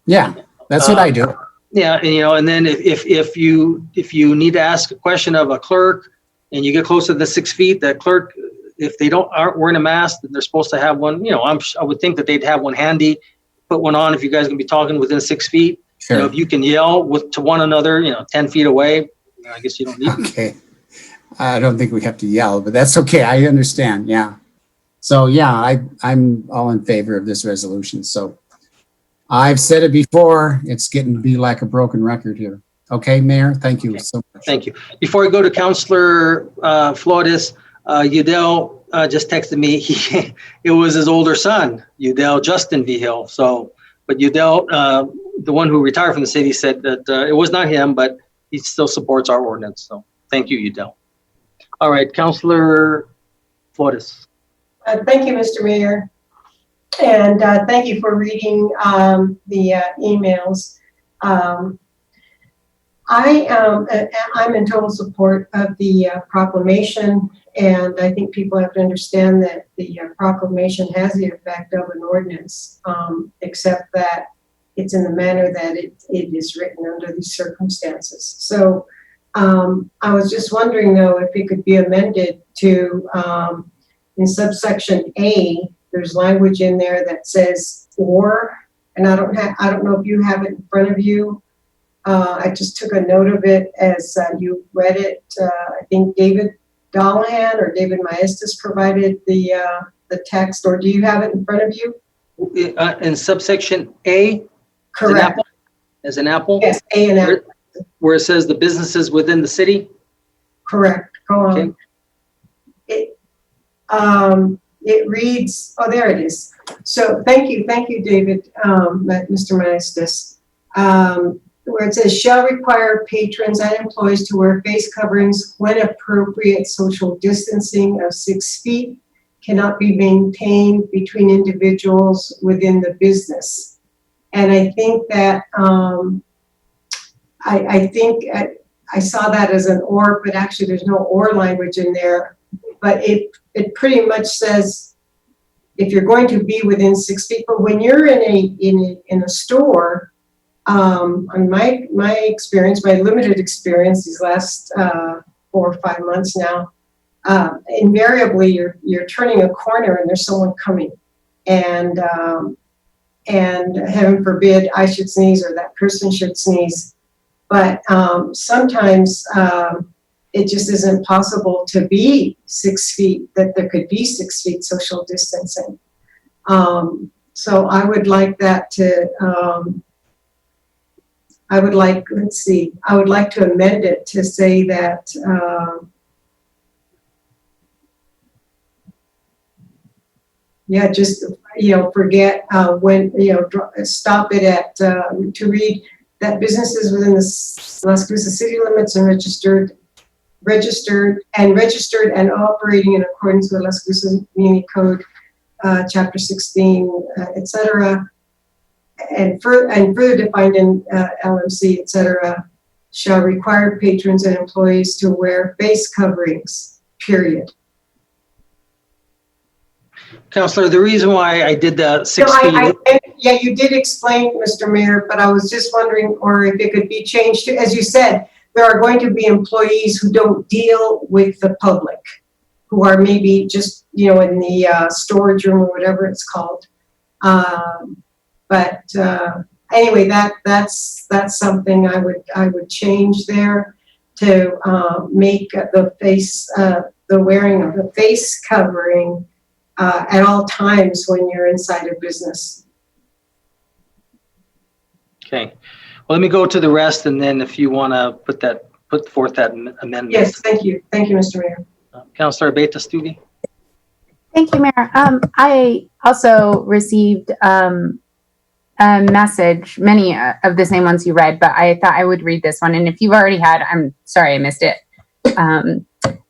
S7: Yeah, that's what I do.
S2: Yeah, and then if you need to ask a question of a clerk and you get closer to the 6 feet, that clerk, if they aren't wearing a mask, then they're supposed to have one. I would think that they'd have one handy, put one on if you guys are gonna be talking within 6 feet.
S7: Sure.
S2: If you can yell to one another, 10 feet away, I guess you don't need to.
S7: Okay. I don't think we have to yell, but that's okay. I understand. Yeah. So yeah, I'm all in favor of this resolution. So I've said it before, it's getting to be like a broken record here. Okay, Mayor, thank you so much.
S2: Thank you. Before I go to Councilor Flores, Udell just texted me. It was his older son, Udell Justin Vigil. But Udell, the one who retired from the city, said that it was not him, but he still supports our ordinance. So thank you, Udell. All right, Councilor Flores.
S3: Thank you, Mr. Mayor. And thank you for reading the emails. I'm in total support of the proclamation, And I think people have to understand that the proclamation has the effect of an ordinance, except that it's in the manner that it is written under these circumstances. So I was just wondering though, if it could be amended to, in subsection A, there's language in there that says or, and I don't know if you have it in front of you. I just took a note of it as you read it. I think David Dallahan or David Maestas provided the text, or do you have it in front of you?
S2: In subsection A,
S3: Correct.
S2: as an apple?
S3: Yes, A and apple.
S2: Where it says the businesses within the city?
S3: Correct. Go on.
S2: Okay.
S3: It reads, oh, there it is. So thank you, David, Mr. Maestas. Where it says, shall require patrons and employees to wear face coverings when appropriate. Social distancing of 6 feet cannot be maintained between individuals within the business. And I think that, I saw that as an or, but actually there's no or language in there. But it pretty much says, if you're going to be within 6 feet, but when you're in a store, on my experience, my limited experience these last 4 or 5 months now, invariably you're turning a corner and there's someone coming, and heaven forbid I should sneeze or that person should sneeze, but sometimes it just isn't possible to be 6 feet, that there could be 6 feet social distancing. So I would like that to. I would like to amend it to say that, forget when, stop it at, to read that businesses within the Las Cruces city limits and registered and operating in accordance with Las Cruces Community Code, Chapter 16, etc., and further defined in LMC, etc., shall require patrons and employees to wear face coverings, period.
S2: Councilor, the reason why I did the 6 feet.
S3: Yeah, you did explain, Mr. Mayor, but I was just wondering, or if it could be changed to, as you said, there are going to be employees who don't deal with the public, who are maybe just, in the storage room or whatever it's called. But anyway, that's something I would change there to make the wearing of the face covering at all times when you're inside a business.
S2: Okay. Well, let me go to the rest, and then if you want to put forth that amendment.
S3: Yes, thank you, Mr. Mayor.
S2: Councilor Beta-Stubbe.
S1: Thank you, Mayor. I also received a message, many of the same ones you read, but I thought I would read this one. And if you've already had, I'm sorry I missed it.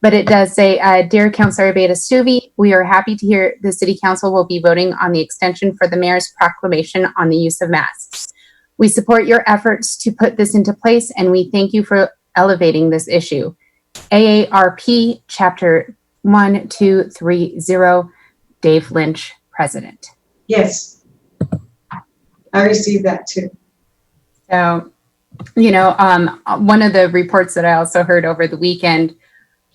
S1: But it does say, Dear Councilor Beta-Stubbe, we are happy to hear the City Council will be voting on the extension for the Mayor's proclamation on the use of masks. We support your efforts to put this into place, and we thank you for elevating this issue. AARP Chapter 1230, Dave Lynch, President.
S3: Yes, I received that too.
S1: So, one of the reports that I also heard over the weekend,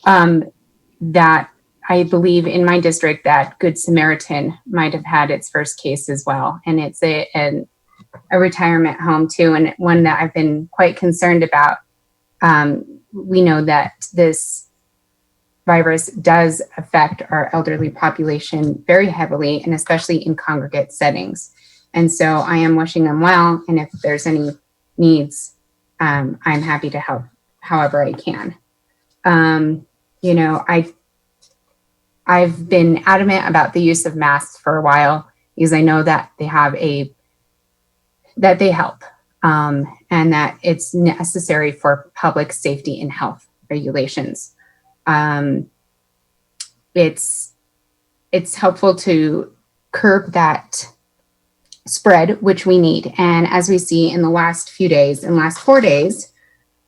S1: that I believe in my district that Good Samaritan might have had its first case as well. And it's a retirement home too, and one that I've been quite concerned about. We know that this virus does affect our elderly population very heavily, and especially in congregate settings. And so I am wishing them well, and if there's any needs, I'm happy to help however I can. I've been adamant about the use of masks for a while because I know that they help, and that it's necessary for public safety and health regulations. It's helpful to curb that spread, which we need. And as we see in the last few days, in the last 4 days,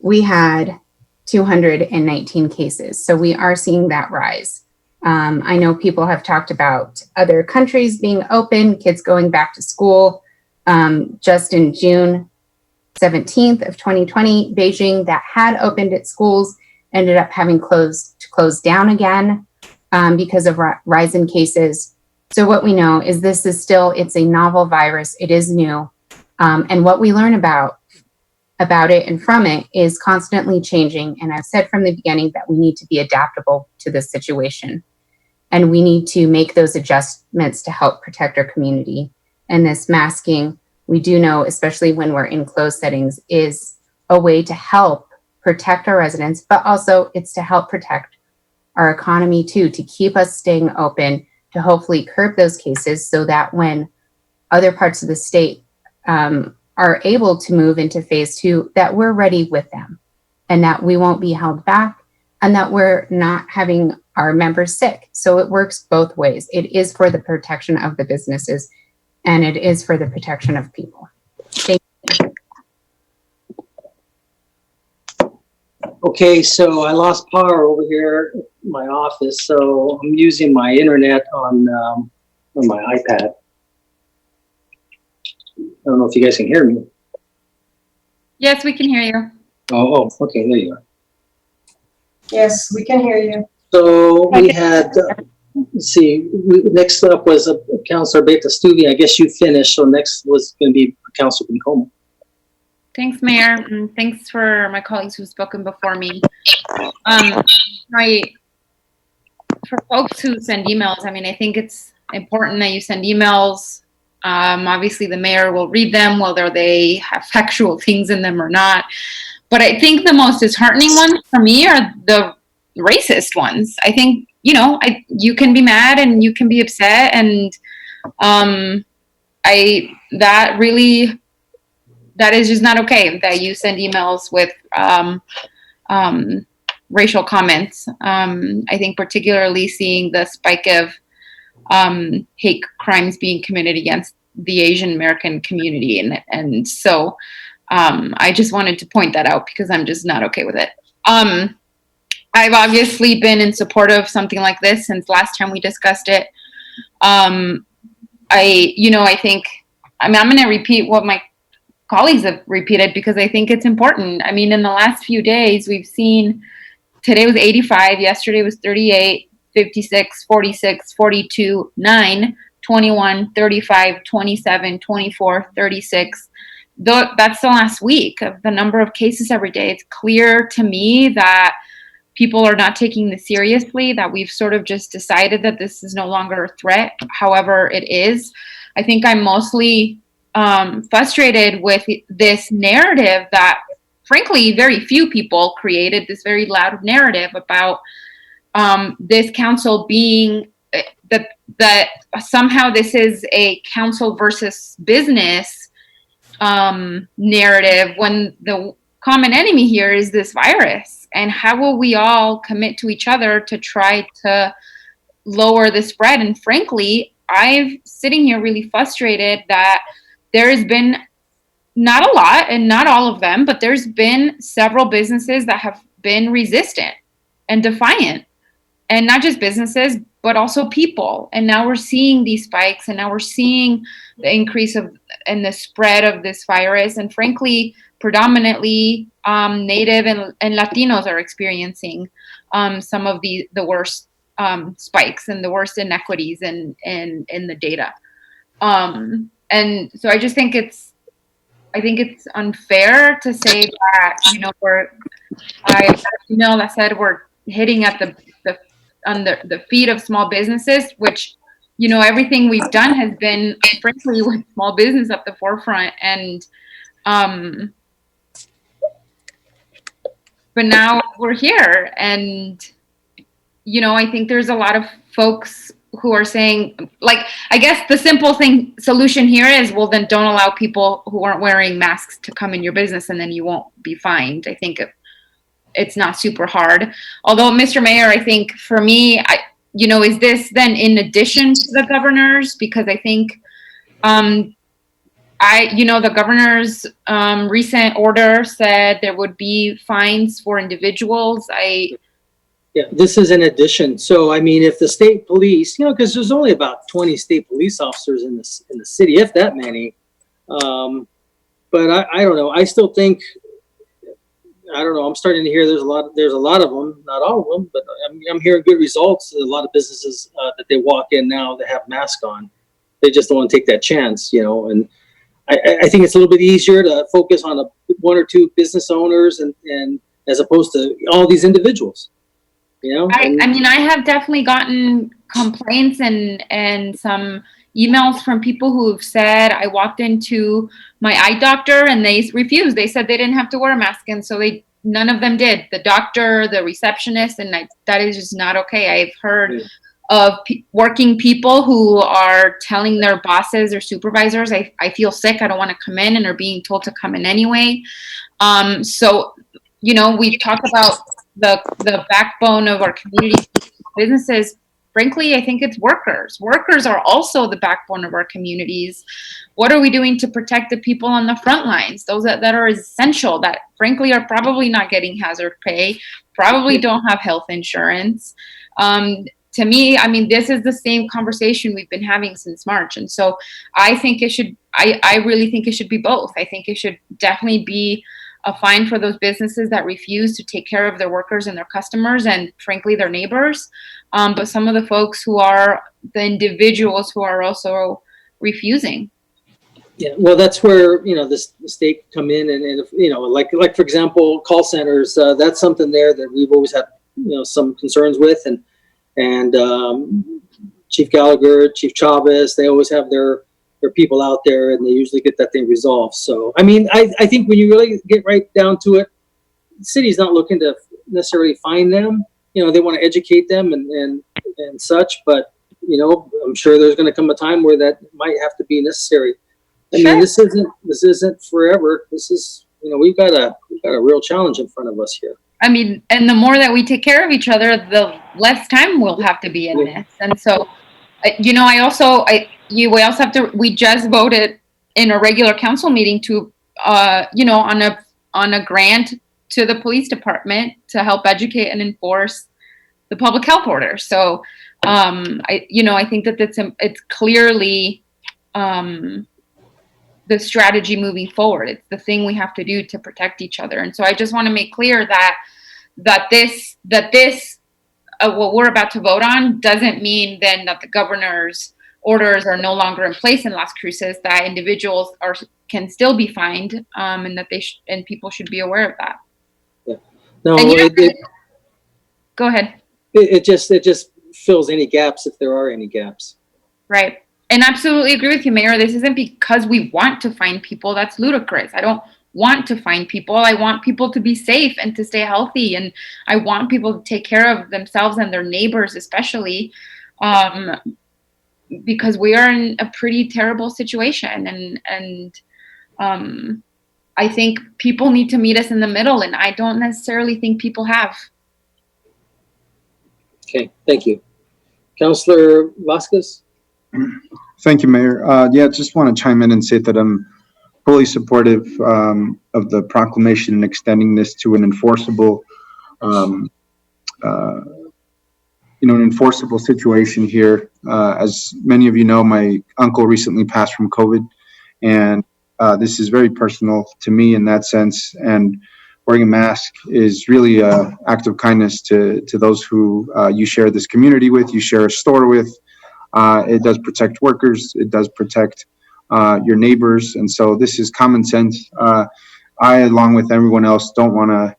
S1: we had 219 cases. So we are seeing that rise. I know people have talked about other countries being open, kids going back to school. Just in June 17th of 2020, Beijing, that had opened its schools, ended up having to close down again because of rise in cases. So what we know is this is still, it's a novel virus. It is new. And what we learn about it and from it is constantly changing. And I've said from the beginning that we need to be adaptable to this situation. And we need to make those adjustments to help protect our community. And this masking, we do know, especially when we're in closed settings, is a way to help protect our residents, but also it's to help protect our economy too, to keep us staying open, to hopefully curb those cases so that when other parts of the state are able to move into phase 2, that we're ready with them and that we won't be held back and that we're not having our members sick. So it works both ways. It is for the protection of the businesses and it is for the protection of people. Thank you.
S2: Okay, so I lost power over here in my office, so I'm using my internet on my iPad. I don't know if you guys can hear me.
S4: Yes, we can hear you.
S2: Oh, okay, there you are.
S3: Yes, we can hear you.
S2: So we had, let's see, next up was Councilor Beta Stuvie. I guess you finished, so next was going to be Councilor Pincoma.
S10: Thanks, Mayor, and thanks for my colleagues who've spoken before me. For folks who send emails, I mean, I think it's important that you send emails. Obviously, the mayor will read them, whether they have factual things in them or not. But I think the most disheartening ones for me are the racist ones. I think, you know, you can be mad and you can be upset, and that is just not okay that you send emails with racial comments. I think particularly seeing the spike of hate crimes being committed against the Asian American community. And so I just wanted to point that out because I'm just not okay with it. I've obviously been in support of something like this since last time we discussed it. I think, I'm going to repeat what my colleagues have repeated because I think it's important. I mean, in the last few days, we've seen, today was 85, yesterday was 38, 56, 46, 42, 9, 21, 35, 27, 24, 36. That's the last week of the number of cases every day. It's clear to me that people are not taking this seriously, that we've sort of just decided that this is no longer a threat. However, it is. I think I'm mostly frustrated with this narrative that, frankly, very few people created, this very loud narrative about this council being that somehow this is a council versus business narrative when the common enemy here is this virus. And how will we all commit to each other to try to lower the spread? And frankly, I'm sitting here really frustrated that there has been not a lot and not all of them, but there's been several businesses that have been resistant and defiant. And not just businesses, but also people. And now we're seeing these spikes, and now we're seeing the increase of and the spread of this virus. And frankly, predominantly Native and Latinos are experiencing some of the worst spikes and the worst inequities in the data. And so I just think it's unfair to say that, you know, that said we're hitting at the feet of small businesses, which, you know, everything we've done has been frankly with small business at the forefront. And but now we're here, and you know, I think there's a lot of folks who are saying, like, I guess the simple solution here is, well, then don't allow people who aren't wearing masks to come in your business, and then you won't be fined. I think it's not super hard. Although, Mr. Mayor, I think for me, is this then in addition to the governors? Because I think the governor's recent order said there would be fines for individuals.
S2: Yeah, this is an addition. So, I mean, if the state police, because there's only about 20 state police officers in the city, if that many. But I don't know. I still think, I don't know. I'm starting to hear there's a lot of them, not all of them, but I'm hearing good results. A lot of businesses that they walk in now that have masks on, they just don't want to take that chance, and I think it's a little bit easier to focus on one or two business owners and as opposed to all these individuals.
S10: I mean, I have definitely gotten complaints and some emails from people who've said, I walked into my eye doctor and they refused. They said they didn't have to wear a mask, and so none of them did. The doctor, the receptionist, and that is just not okay. I've heard of working people who are telling their bosses or supervisors, I feel sick, I don't want to come in, and are being told to come in anyway. So, we talk about the backbone of our community, businesses. Frankly, I think it's workers. Workers are also the backbone of our communities. What are we doing to protect the people on the front lines, those that are essential, that frankly are probably not getting hazard pay, probably don't have health insurance? To me, I mean, this is the same conversation we've been having since March. And so I think I really think it should be both. I think it should definitely be a fine for those businesses that refuse to take care of their workers and their customers and frankly their neighbors. But some of the folks who are the individuals who are also refusing.
S2: Yeah, well, that's where the state come in and like for example, call centers. That's something there that we've always had some concerns with, and Chief Gallagher, Chief Chavez, they always have their people out there, and they usually get that thing resolved. So, I mean, I think when you really get right down to it, the city's not looking to necessarily fine them. They want to educate them and such, but I'm sure there's going to come a time where that might have to be necessary. I mean, this isn't forever. This is, we've got a real challenge in front of us here.
S10: I mean, and the more that we take care of each other, the less time we'll have to be in this. And so, we also have to, we just voted in a regular council meeting to, on a grant to the police department to help educate and enforce the public health order. So, I think that it's clearly, the strategy moving forward. It's the thing we have to do to protect each other. And so I just want to make clear that this what we're about to vote on doesn't mean then that the governor's orders are no longer in place in Las Cruces, that individuals can still be fined, and that and people should be aware of that.
S2: Yeah. No,
S10: go ahead.
S2: It just fills any gaps if there are any gaps.
S10: Right. And absolutely agree with you, Mayor. This isn't because we want to find people. That's ludicrous. I don't want to find people. I want people to be safe and to stay healthy. And I want people to take care of themselves and their neighbors, especially, because we are in a pretty terrible situation. And I think people need to meet us in the middle. And I don't necessarily think people have.
S2: Okay, thank you. Councilor Vasquez?
S6: Thank you, Mayor. Just want to chime in and say that I'm fully supportive of the proclamation and extending this to an enforceable, an enforceable situation here. As many of you know, my uncle recently passed from COVID, and this is very personal to me in that sense. And wearing a mask is really an act of kindness to those who you share this community with, you share a store with. It does protect workers. It does protect your neighbors. And so this is common sense. I, along with everyone else, didn't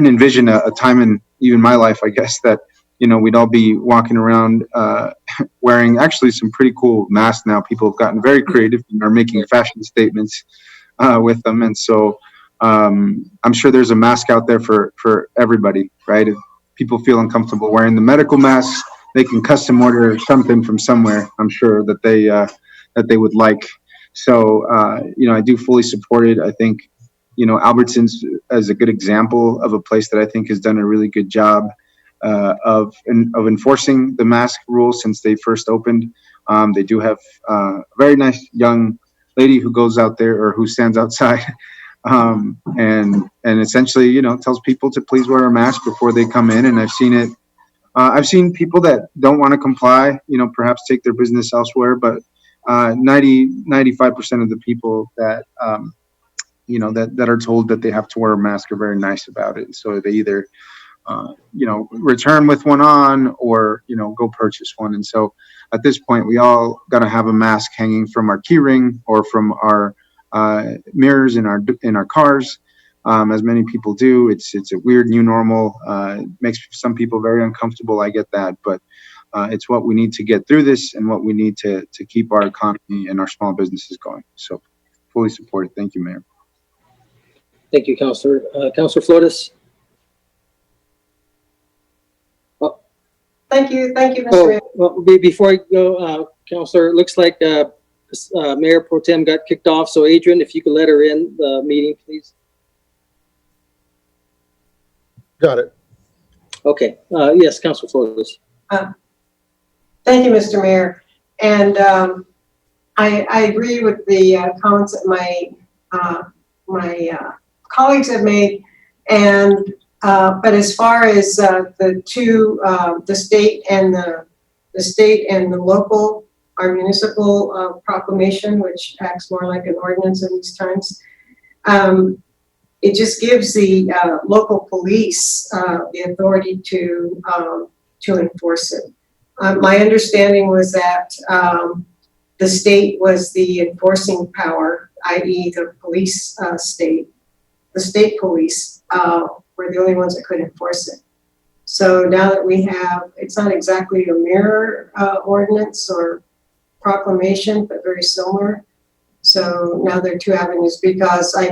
S6: envision a time in even my life, I guess, that, we'd all be walking around wearing actually some pretty cool masks now. People have gotten very creative and are making fashion statements with them. And so I'm sure there's a mask out there for everybody, right? If people feel uncomfortable wearing the medical masks, they can custom order something from somewhere, I'm sure, that they would like. So, I do fully support it. I think, Albertsons is a good example of a place that I think has done a really good job of enforcing the mask rules since they first opened. They do have a very nice young lady who goes out there or who stands outside and essentially, you know, tells people to please wear a mask before they come in. And I've seen it. I've seen people that don't want to comply, you know, perhaps take their business elsewhere, but 95% of the people that, you know, that are told that they have to wear a mask are very nice about it. So they either, you know, return with one on or, you know, go purchase one. And so at this point, we all got to have a mask hanging from our key ring or from our mirrors in our cars. As many people do. It's a weird new normal. It makes some people very uncomfortable. I get that, but it's what we need to get through this and what we need to keep our economy and our small businesses going. So fully support it. Thank you, Mayor.
S2: Thank you, Councilor. Councilor Flores?
S3: Thank you, Mr. Mayor.
S2: Well, before I go, Councilor, it looks like Mayor Pro Tem got kicked off. So Adrian, if you could let her in the meeting, please.
S11: Got it.
S2: Okay. Yes, Councilor Flores.
S3: Thank you, Mr. Mayor. And I agree with the comments that my colleagues have made. And but as far as the two, the state and the local, our municipal proclamation, which acts more like an ordinance in these times, it just gives the local police the authority to enforce it. My understanding was that the state was the enforcing power, i.e. the police the state police were the only ones that could enforce it. So now that we have, it's not exactly a mirror ordinance or proclamation, but very similar. So now there are two avenues because I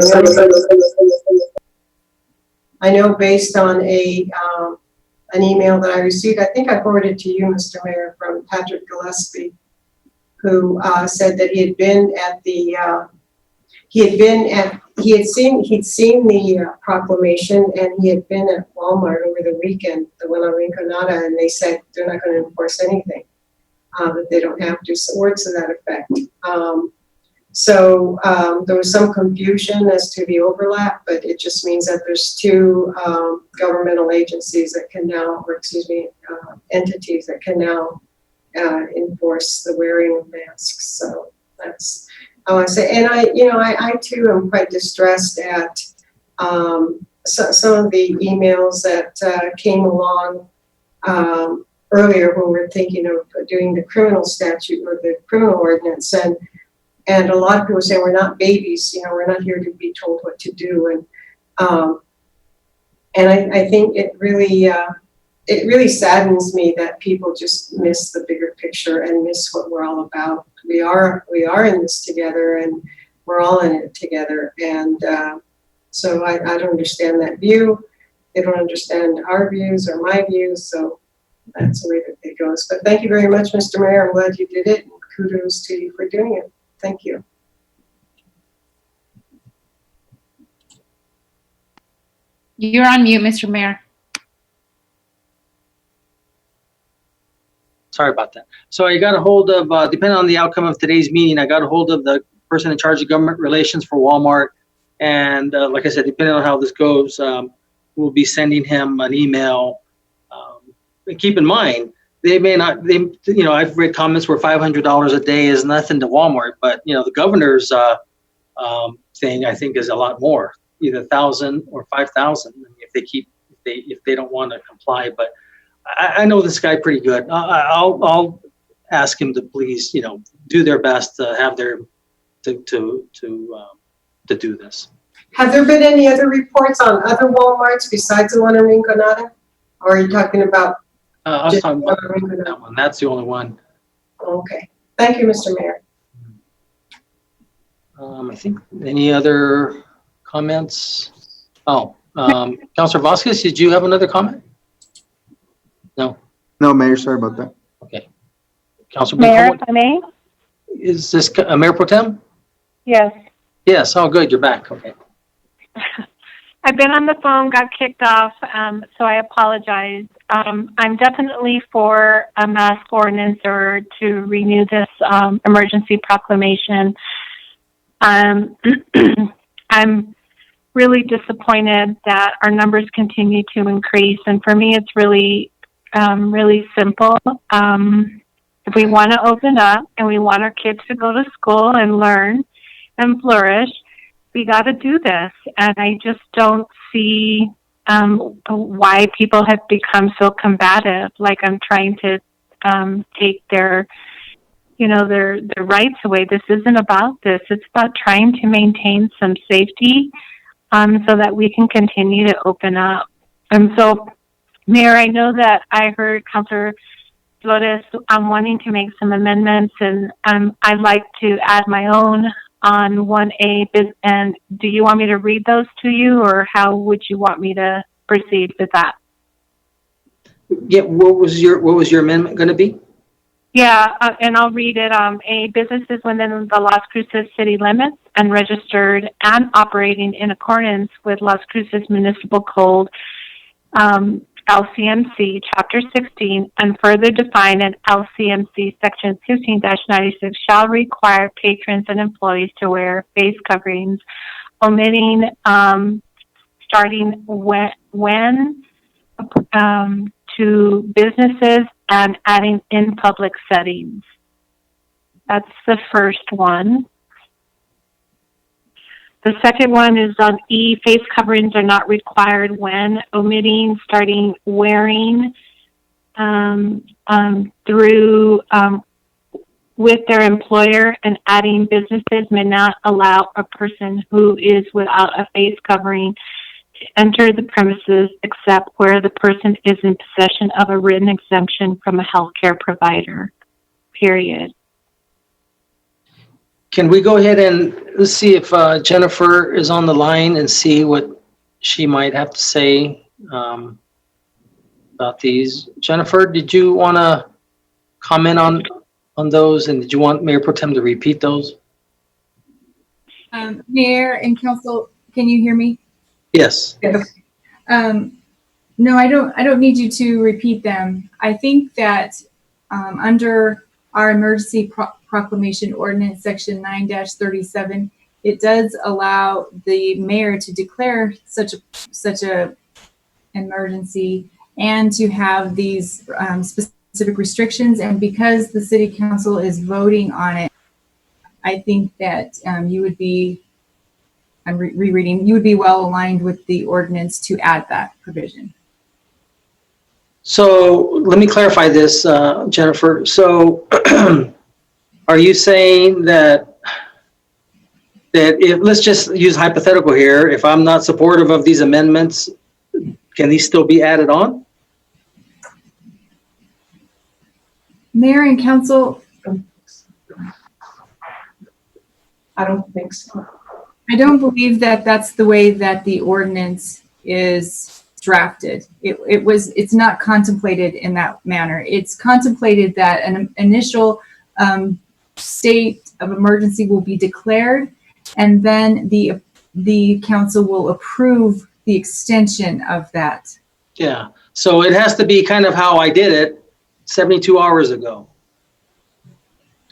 S3: know based on an email that I received, I think I forwarded to you, Mr. Mayor, from Patrick Gillespie, who said that he had been at the he'd seen the proclamation, and he had been at Walmart over the weekend, the one on Rinconada, and they said they're not going to enforce anything, that they don't have to, words to that effect. So there was some confusion as to the overlap, but it just means that there's two governmental agencies that can now, or excuse me, entities that can now enforce the wearing of masks. So that's, I want to say, and I too am quite distressed at some of the emails that came along earlier when we were thinking of doing the criminal statute or the criminal ordinance, and a lot of people say we're not babies, we're not here to be told what to do, and I think it really saddens me that people just miss the bigger picture and miss what we're all about. We are in this together, and we're all in it together. And so I don't understand that view. They don't understand our views or my views. So that's the way that it goes. But thank you very much, Mr. Mayor. I'm glad you did it. And kudos to you for doing it. Thank you.
S10: You're on mute, Mr. Mayor.
S2: Sorry about that. So I got a hold of, depending on the outcome of today's meeting, I got a hold of the person in charge of government relations for Walmart. And like I said, depending on how this goes, we'll be sending him an email. And keep in mind, they may not, I've read comments where $500 a day is nothing to Walmart, but the governor's thing, I think, is a lot more, either 1,000 or 5,000 if they don't want to comply. But I know this guy pretty good. I'll ask him to please, do their best to have to do this.
S3: Have there been any other reports on other Walmarts besides the one in Rinconada? Or are you talking about?
S2: I was talking about that one. That's the only one.
S3: Okay. Thank you, Mr. Mayor.
S2: I think any other comments? Oh, Councilor Vasquez, did you have another comment? No.
S6: No, Mayor, sorry about that.
S2: Okay. Councilor
S8: Mayor, if I may?
S2: Is this Mayor Pro Tem?
S8: Yes.
S2: Yes. Oh, good. You're back. Okay.
S8: I've been on the phone, got kicked off, so I apologize. I'm definitely for a mask ordinance or to renew this emergency proclamation. I'm really disappointed that our numbers continue to increase. And for me, it's really, really simple. If we want to open up and we want our kids to go to school and learn and flourish, we got to do this. And I just don't see why people have become so combative, like I'm trying to take their rights away. This isn't about this. It's about trying to maintain some safety so that we can continue to open up. And so, Mayor, I know that I heard Councilor Flores wanting to make some amendments, and I'd like to add my own on 1A. And do you want me to read those to you, or how would you want me to proceed with that?
S2: Yeah, what was your amendment going to be?
S8: Yeah, and I'll read it. A businesses within the Las Cruces city limits and registered and operating in accordance with Las Cruces Municipal Code, LCMC, Chapter 16, and further defined in LCMC Section 15-96 shall require patrons and employees to wear face coverings, omitting starting when to businesses and adding in public settings. That's the first one. The second one is on E, face coverings are not required when, omitting starting wearing through with their employer, and adding businesses may not allow a person who is without a face covering to enter the premises except where the person is in possession of a written exemption from a healthcare provider, period.
S2: Can we go ahead and let's see if Jennifer is on the line and see what she might have to say about these. Jennifer, did you want to comment on those, and did you want Mayor Pro Tem to repeat those?
S4: Mayor and Council, can you hear me?
S2: Yes.
S4: No, I don't need you to repeat them. I think that under our emergency proclamation ordinance section 9-37, it does allow the mayor to declare such a emergency and to have these specific restrictions. And because the city council is voting on it, I think that you would be, I'm rereading, you would be well aligned with the ordinance to add that provision.
S2: So let me clarify this, Jennifer. So are you saying that if, let's just use hypothetical here, if I'm not supportive of these amendments, can these still be added on?
S4: Mayor and Council,
S3: I don't think so.
S4: I don't believe that that's the way that the ordinance is drafted. It's not contemplated in that manner. It's contemplated that an initial state of emergency will be declared, and then the council will approve the extension of that.
S2: Yeah. So it has to be kind of how I did it 72 hours ago.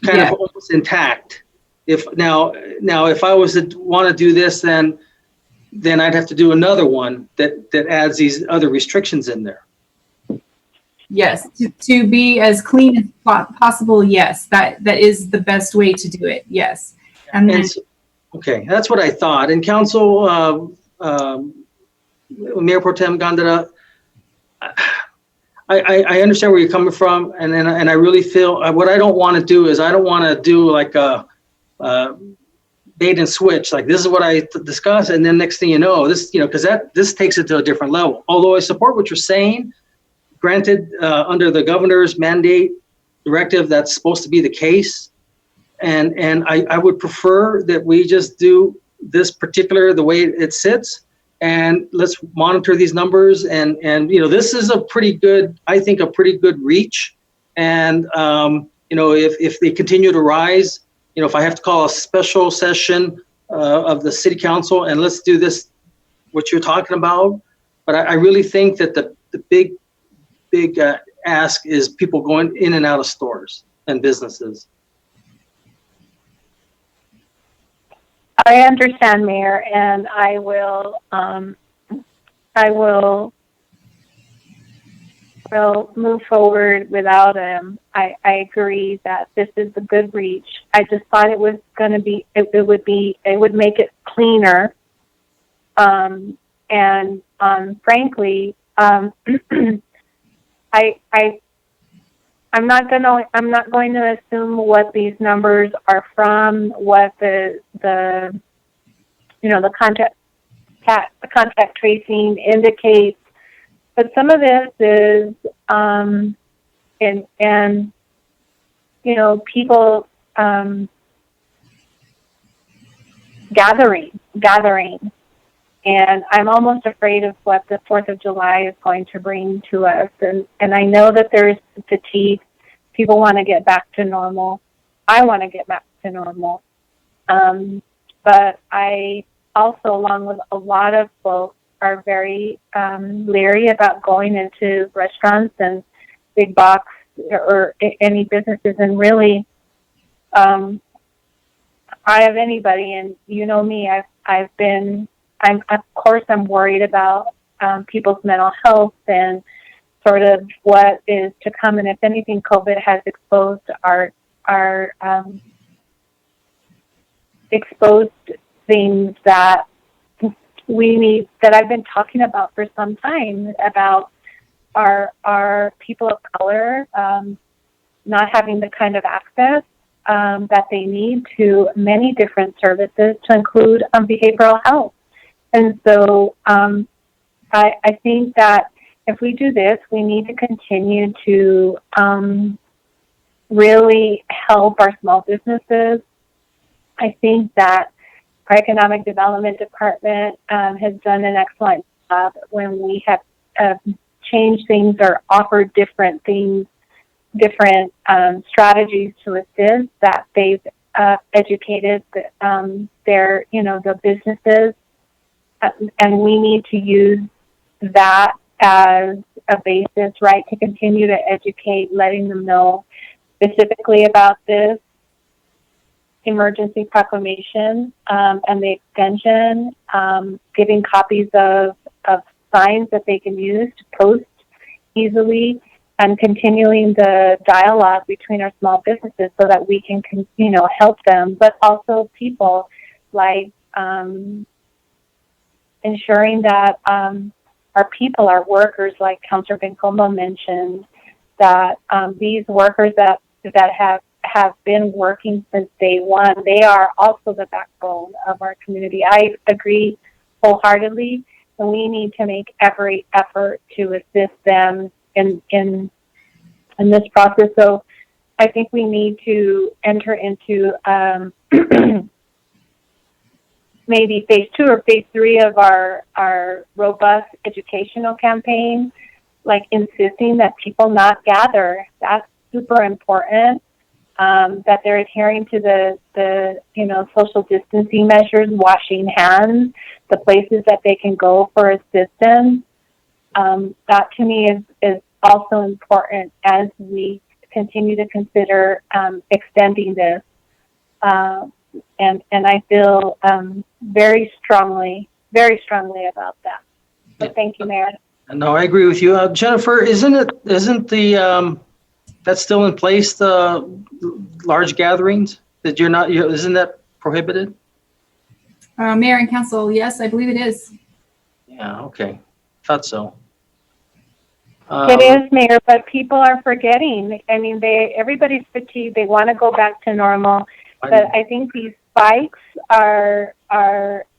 S2: Kind of almost intact. If now if I was to want to do this, then I'd have to do another one that adds these other restrictions in there.
S4: Yes, to be as clean as possible. Yes, that is the best way to do it. Yes, and then,
S2: okay, that's what I thought. And Council, Mayor Pro Tem Gondara, I understand where you're coming from, and I really feel what I don't want to do is I don't want to do like a bait and switch, like this is what I discuss, and then next thing you know, this, because this takes it to a different level. Although I support what you're saying, granted, under the governor's mandate directive, that's supposed to be the case, and I would prefer that we just do this particular the way it sits, and let's monitor these numbers, and this is a pretty good, I think, a pretty good reach, and if they continue to rise. If I have to call a special session of the city council, and let's do this, what you're talking about. But I really think that the big ask is people going in and out of stores and businesses.
S8: I understand, Mayor, and I will move forward without him. I agree that this is a good reach. I just thought it was going to be, it would make it cleaner. Frankly, I'm not going to assume what these numbers are from, what the contact tracing indicates, but some of this is people gathering. And I'm almost afraid of what the 4th of July is going to bring to us. And I know that there's fatigue. People want to get back to normal. I want to get back to normal. But I also, along with a lot of folks, are very leery about going into restaurants and big box or any businesses. And really, I have anybody, and you know me, I'm worried about people's mental health and sort of what is to come. And if anything, COVID has exposed exposed things that we need, that I've been talking about for some time, about our people of color not having the kind of access that they need to many different services, to include behavioral health. And so I think that if we do this, we need to continue to really help our small businesses. I think that our Economic Development Department has done an excellent job when we have changed things or offered different things, different strategies to assist, that they've educated the businesses. And we need to use that as a basis, right, to continue to educate, letting them know specifically about this emergency proclamation and the extension, giving copies of signs that they can use to post easily, and continuing the dialogue between our small businesses so that we can, help them, but also people like ensuring that our people, our workers, like Councilor Bencomo mentioned, that these workers that have been working since day one, they are also the backbone of our community. I agree wholeheartedly, and we need to make every effort to assist them in this process. So I think we need to enter into maybe phase 2 or phase 3 of our robust educational campaign, like insisting that people not gather. That's super important. That they're adhering to the social distancing measures, washing hands, the places that they can go for assistance. That to me is also important as we continue to consider extending this. And I feel very strongly about that. So thank you, Mayor.
S2: No, I agree with you. Jennifer, isn't the, that's still in place, the large gatherings, that isn't that prohibited?
S4: Mayor and Council, yes, I believe it is.
S2: Yeah, okay. Thought so.
S8: It is, Mayor, but people are forgetting. I mean, everybody's fatigued. They want to go back to normal. But I think these spikes are and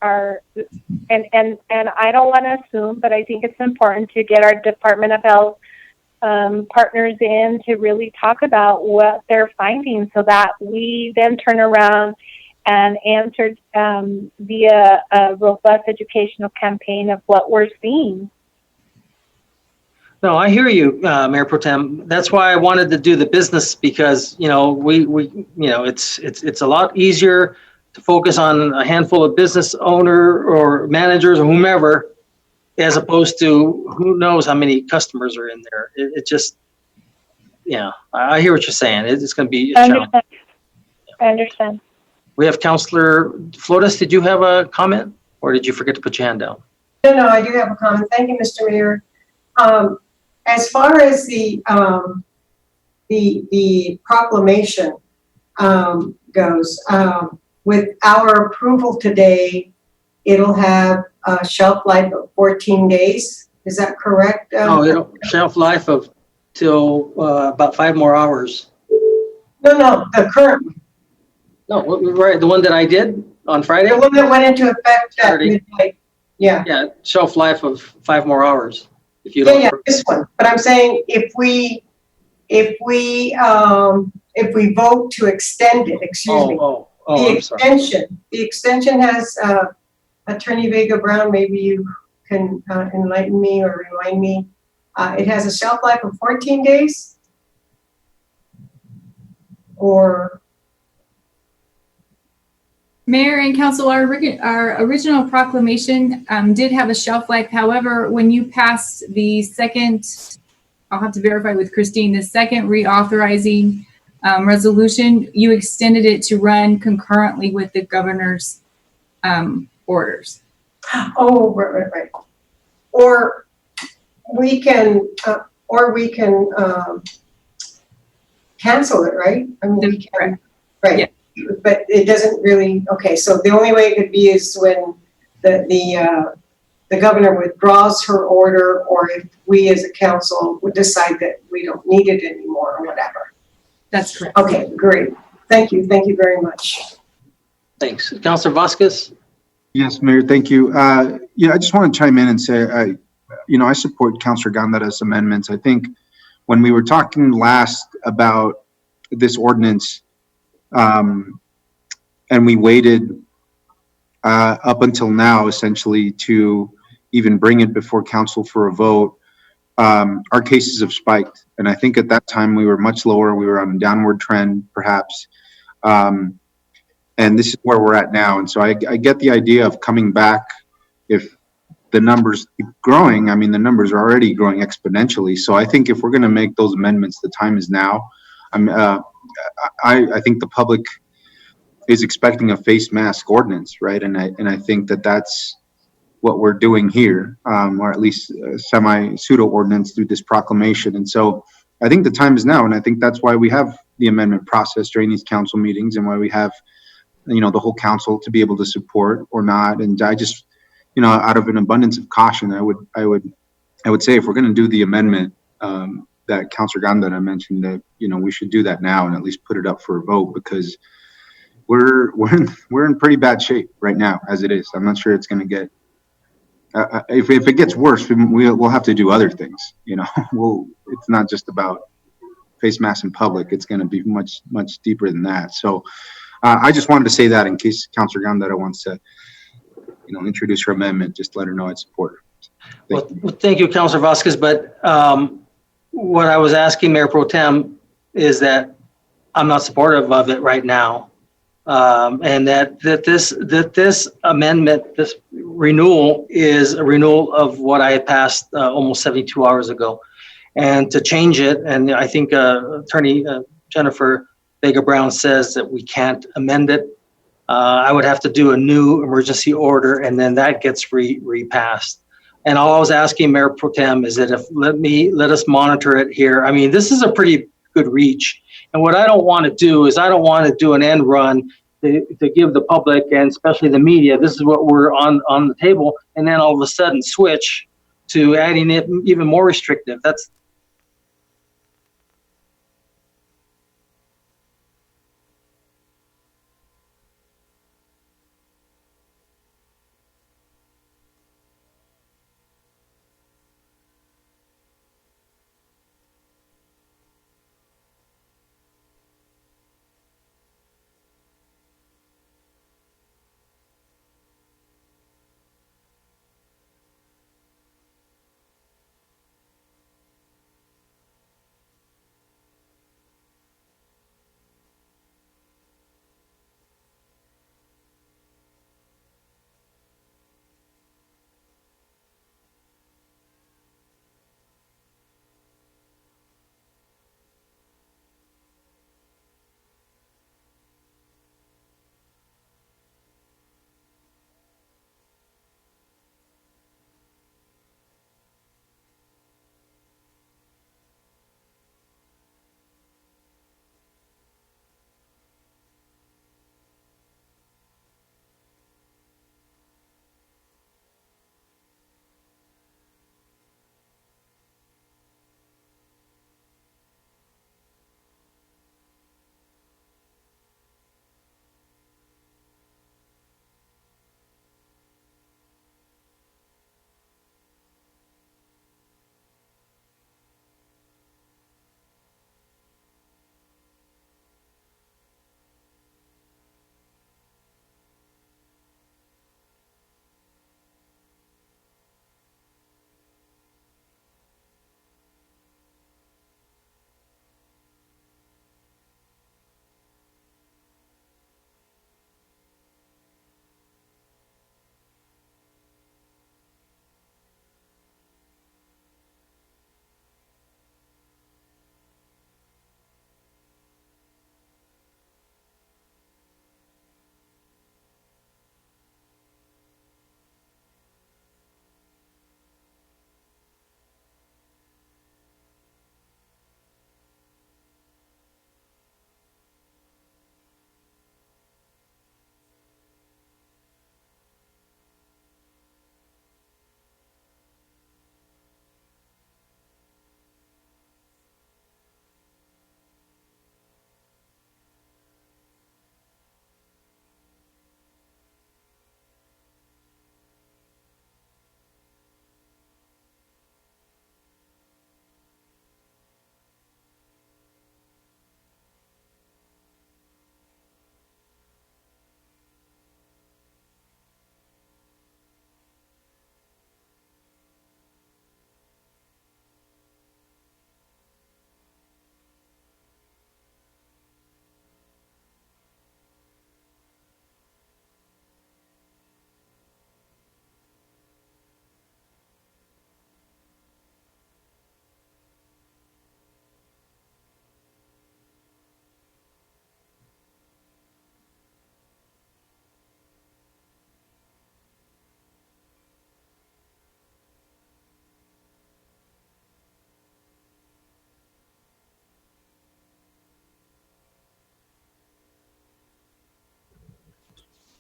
S8: I don't want to assume, but I think it's important to get our Department of Health partners in to really talk about what they're finding, so that we then turn around and answer via a robust educational campaign of what we're seeing.
S2: No, I hear you, Mayor Pro Tem. That's why I wanted to do the business, because it's a lot easier to focus on a handful of business owner or managers or whomever, as opposed to who knows how many customers are in there. It just, I hear what you're saying. It's going to be a challenge.
S8: I understand.
S2: We have Counselor Flores. Did you have a comment, or did you forget to put your hand down?
S3: No, I do have a comment. Thank you, Mr. Mayor. As far as the proclamation goes, with our approval today, it'll have a shelf life of 14 days. Is that correct?
S2: No, it'll shelf life of till about 5 more hours.
S3: No, the current one.
S2: No, right, the one that I did on Friday?
S3: The one that went into effect at
S2: Saturday.
S3: midnight. Yeah.
S2: Yeah, shelf life of 5 more hours. If you don't.
S3: Yeah, this one. But I'm saying if we vote to extend it, excuse me.
S2: I'm sorry.
S3: The extension has, Attorney Vega Brown, maybe you can enlighten me or remind me. It has a shelf life of 14 days? Or?
S4: Mayor and Council, our original proclamation did have a shelf life. However, when you passed the second, I'll have to verify with Christine, the second reauthorizing resolution, you extended it to run concurrently with the governor's orders.
S3: Oh, right. Or we can cancel it, right? I mean, we can, right? Yeah. But it doesn't really. Okay, so the only way it could be is when the governor withdraws her order, or if we as a council would decide that we don't need it anymore or whatever.
S4: That's correct.
S3: Okay, great. Thank you very much.
S2: Thanks. Councilor Vasquez?
S6: Yes, Mayor, thank you. I just want to chime in and say, I support Councilor Gandara's amendments. I think when we were talking last about this ordinance, and we waited up until now, essentially, to even bring it before council for a vote, our cases have spiked. And I think at that time we were much lower. We were on a downward trend, perhaps. And this is where we're at now. And so I get the idea of coming back if the numbers keep growing. I mean, the numbers are already growing exponentially. So I think if we're going to make those amendments, the time is now. I think the public is expecting a face mask ordinance, right? And I think that that's what we're doing here, or at least a semi-pseudo ordinance through this proclamation. And so I think the time is now, and I think that's why we have the amendment process during these council meetings, and why we have, the whole council to be able to support or not. And I just, out of an abundance of caution, I would say if we're going to do the amendment that Councilor Gandara mentioned, that we should do that now and at least put it up for a vote, because we're in pretty bad shape right now as it is. I'm not sure it's going to get. If it gets worse, we'll have to do other things. It's not just about face masks in public. It's going to be much deeper than that. So I just wanted to say that in case Councilor Gandara wants to, introduce her amendment, just let her know I'd support her.
S2: Thank you, Councilor Vasquez. But what I was asking Mayor Pro Tem is that I'm not supportive of it right now. And that this amendment, this renewal, is a renewal of what I had passed almost 72 hours ago. And to change it, and I think Attorney Jennifer Vega Brown says that we can't amend it. I would have to do a new emergency order, and then that gets repassed. And all I was asking Mayor Pro Tem is that let us monitor it here. I mean, this is a pretty good reach. And what I don't want to do is I don't want to do an end run to give the public, and especially the media, this is what we're on the table, and then all of a sudden switch to adding it even more restrictive. That's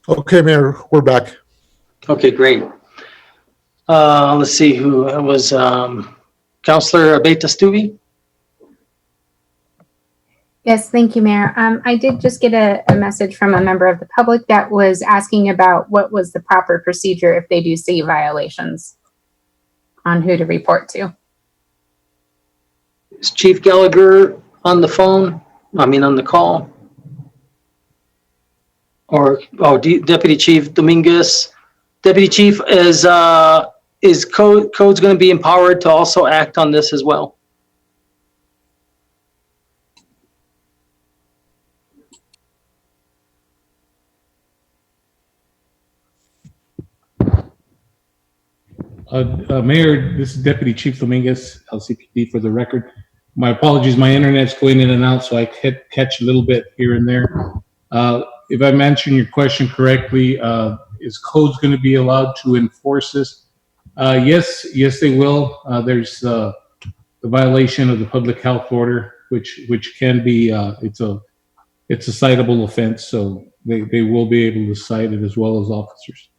S11: Okay, Mayor, we're back.
S2: Okay, great. Let's see who it was. Councillor Abeta Stuvey.
S1: Yes, thank you, Mayor. I did just get a message from a member of the public that was asking about what was the proper procedure if they do see violations on who to report to.
S2: Is Chief Gallagher on the phone? I mean, on the call? Or, Deputy Chief Dominguez? Deputy Chief, is code's going to be empowered to also act on this as well?
S12: Mayor, this is Deputy Chief Dominguez, LCPD for the record. My apologies, my internet's going in and out, so I catch a little bit here and there. If I'm answering your question correctly, is codes going to be allowed to enforce this? Yes, they will. There's the violation of the public health order, which can be it's a citable offense, so they will be able to cite it as well as officers.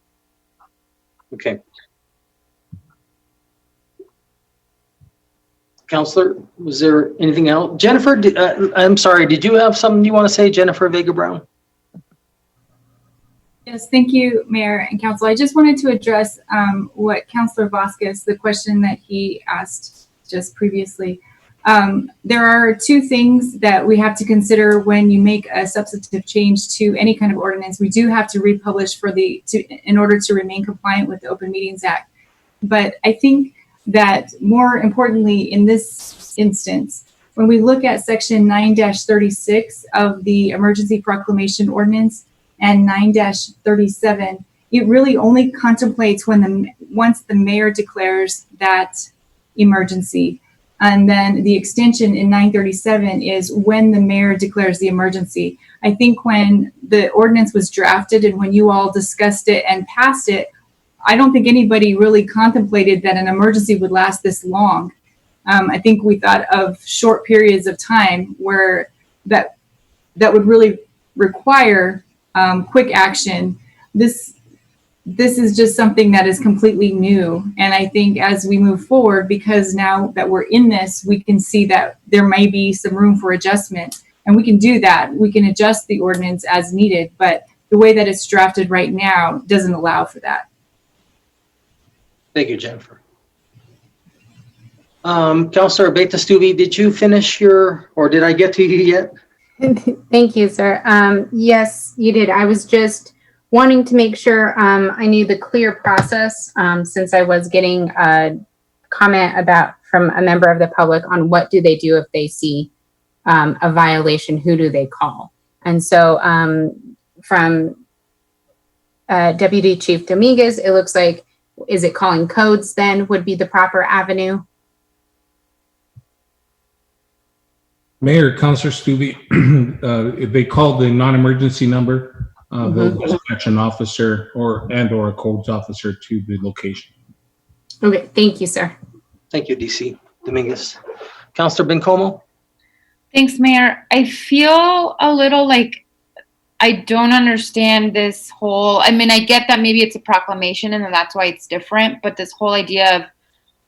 S2: Okay. Counselor, was there anything else? Jennifer, I'm sorry, did you have something you want to say, Jennifer Vega Brown?
S4: Yes, thank you, Mayor and Council. I just wanted to address what Councilor Vasquez, the question that he asked just previously. There are two things that we have to consider when you make a substantive change to any kind of ordinance. We do have to republish in order to remain compliant with the Open Meetings Act. But I think that more importantly in this instance, when we look at section 9-36 of the Emergency Proclamation Ordinance and 9-37, it really only contemplates once the mayor declares that emergency. And then the extension in 937 is when the mayor declares the emergency. I think when the ordinance was drafted and when you all discussed it and passed it, I don't think anybody really contemplated that an emergency would last this long. I think we thought of short periods of time where that would really require quick action. This is just something that is completely new. And I think as we move forward, because now that we're in this, we can see that there may be some room for adjustment. And we can do that. We can adjust the ordinance as needed, but the way that it's drafted right now doesn't allow for that.
S2: Thank you, Jennifer. Councilor Abeta Stuvey, did you finish or did I get to you yet?
S1: Thank you, sir. Yes, you did. I was just wanting to make sure I knew the clear process since I was getting a comment from a member of the public on what do they do if they see a violation, who do they call? And so from Deputy Chief Dominguez, it looks like, is it calling codes then would be the proper avenue?
S12: Mayor, Councilor Stuvey, if they call the non-emergency number, they'll dispatch an officer or a codes officer to the location.
S1: Okay, thank you, sir.
S2: Thank you, DC Dominguez. Councilor Bencomo?
S10: Thanks, Mayor. I feel a little like I don't understand this whole, I mean, I get that maybe it's a proclamation and that's why it's different, but this whole idea of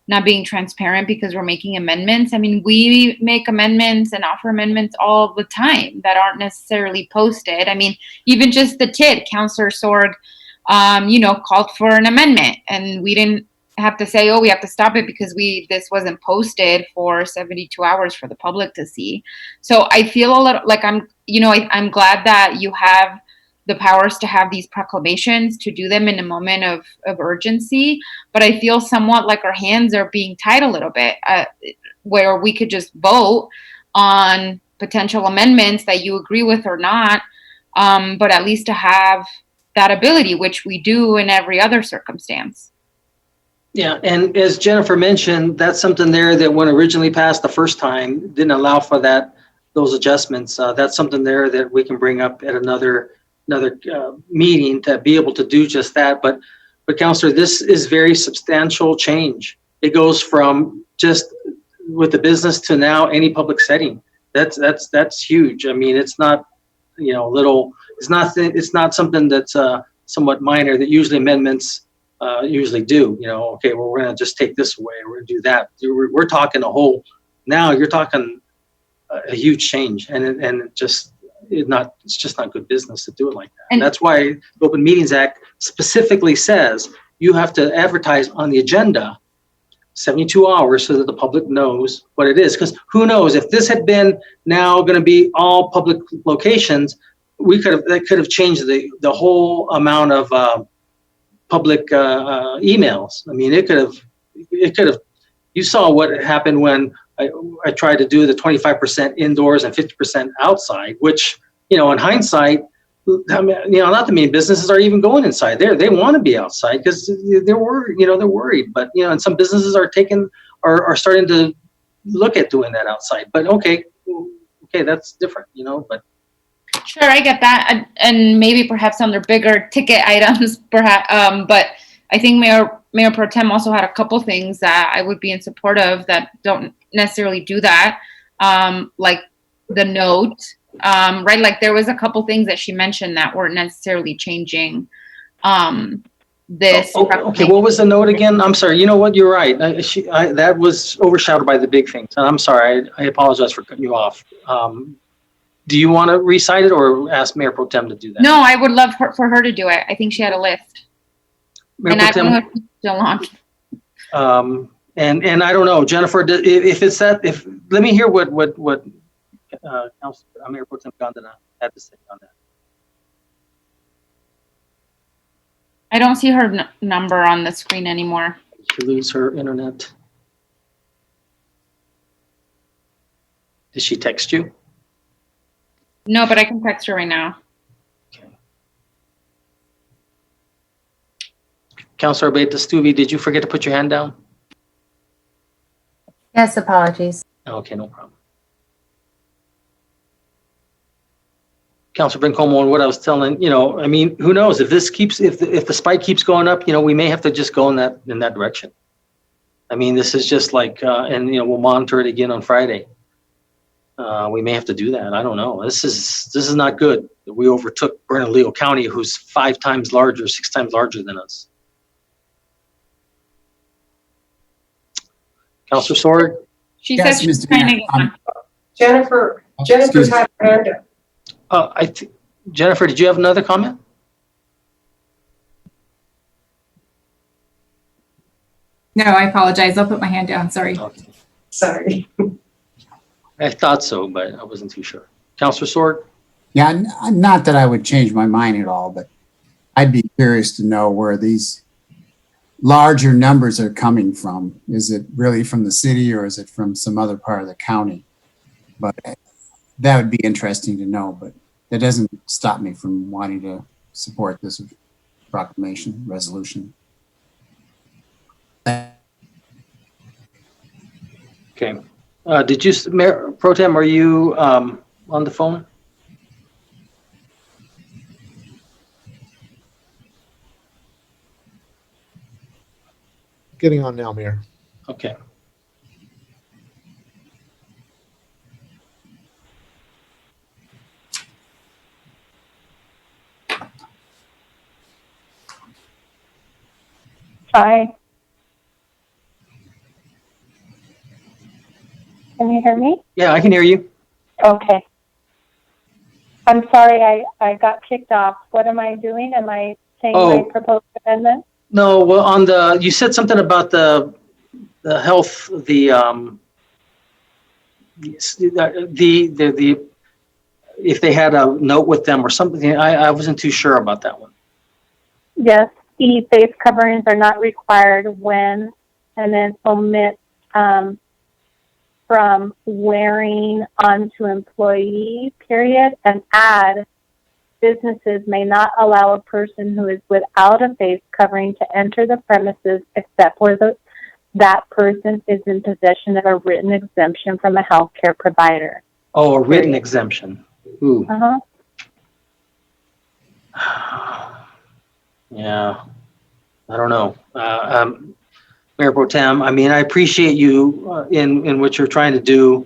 S10: not being transparent because we're making amendments. I mean, we make amendments and offer amendments all the time that aren't necessarily posted. I mean, even just the TID, Councilor Sorg, called for an amendment and we didn't have to say, oh, we have to stop it because this wasn't posted for 72 hours for the public to see. So I feel a little like I'm glad that you have the powers to have these proclamations, to do them in a moment of urgency. But I feel somewhat like our hands are being tied a little bit, where we could just vote on potential amendments that you agree with or not, but at least to have that ability, which we do in every other circumstance.
S2: Yeah, and as Jennifer mentioned, that's something there that when originally passed the first time, didn't allow for those adjustments. That's something there that we can bring up at another meeting to be able to do just that. But Councilor, this is very substantial change. It goes from just with the business to now any public setting. That's huge. I mean, it's not little, it's not something that's somewhat minor that usually amendments usually do. Okay, well, we're going to just take this away, we're going to do that. We're talking now you're talking a huge change, and it's just not good business to do it like that. And that's why the Open Meetings Act specifically says you have to advertise on the agenda 72 hours so that the public knows what it is. Because who knows, if this had been now going to be all public locations, that could have changed the whole amount of public emails. I mean, it could have. You saw what happened when I tried to do the 25% indoors and 50% outside, which, in hindsight, not that many businesses are even going inside. They want to be outside because they're worried. But, and some businesses are starting to look at doing that outside. But okay, that's different, but.
S10: Sure, I get that, and maybe perhaps some of their bigger ticket items, perhaps. But I think Mayor Pro Tem also had a couple things that I would be in support of that don't necessarily do that, like the note, right? Like there was a couple things that she mentioned that weren't necessarily changing. This.
S2: Okay, what was the note again? I'm sorry. You know what? You're right. That was overshadowed by the big things, and I'm sorry. I apologize for cutting you off. Do you want to recite it or ask Mayor Pro Tem to do that?
S10: No, I would love for her to do it. I think she had a list.
S2: Mayor
S10: and
S2: Pro
S10: I don't
S2: Tem,
S10: know if she's still on.
S2: and I don't know, Jennifer, if it's that, let me hear what Mayor Pro Tem Gondana had to say on that.
S10: I don't see her number on the screen anymore.
S2: Did she lose her internet? Did she text you?
S10: No, but I can text her right now.
S2: Okay. Councilor Abeyta-Stube, did you forget to put your hand down?
S1: Yes, apologies.
S2: Okay, no problem. Councilor Bencomo, and what I was telling, I mean, who knows if the spike keeps going up, we may have to just go in that direction. I mean, this is just like, and we'll monitor it again on Friday. We may have to do that. I don't know. This is not good that we overtook Bernalillo County, who's 5 times larger, 6 times larger than us. Councilor Sword?
S10: She
S7: Yes,
S10: said she's
S7: Mr.
S10: trying to
S7: Mayor.
S10: get on.
S3: Jennifer's
S7: Excuse me.
S3: had her hand up.
S2: Jennifer, did you have another comment?
S4: No, I apologize. I'll put my hand down. Sorry.
S2: Okay.
S3: Sorry.
S2: I thought so, but I wasn't too sure. Councilor Sword?
S7: Yeah, not that I would change my mind at all, but I'd be curious to know where these larger numbers are coming from. Is it really from the city or is it from some other part of the county? But that would be interesting to know, but that doesn't stop me from wanting to support this proclamation resolution.
S2: Okay. Did you, Mayor Pro Tem, are you on the phone?
S11: Getting on now, Mayor.
S2: Okay.
S8: Hi. Can you hear me?
S2: Yeah, I can hear you.
S8: Okay. I'm sorry, I got kicked off. What am I doing? Am I saying my proposed amendment?
S2: No, well, you said something about the health, if they had a note with them or something. I wasn't too sure about that one.
S8: Yes, face coverings are not required when, and then omit from wearing onto employee, period, and add, businesses may not allow a person who is without a face covering to enter the premises except where that person is in possession of a written exemption from a healthcare provider.
S2: Oh, a written exemption. Ooh.
S8: Uh-huh.
S2: Yeah, I don't know. Mayor Pro Tem, I mean, I appreciate you in what you're trying to do.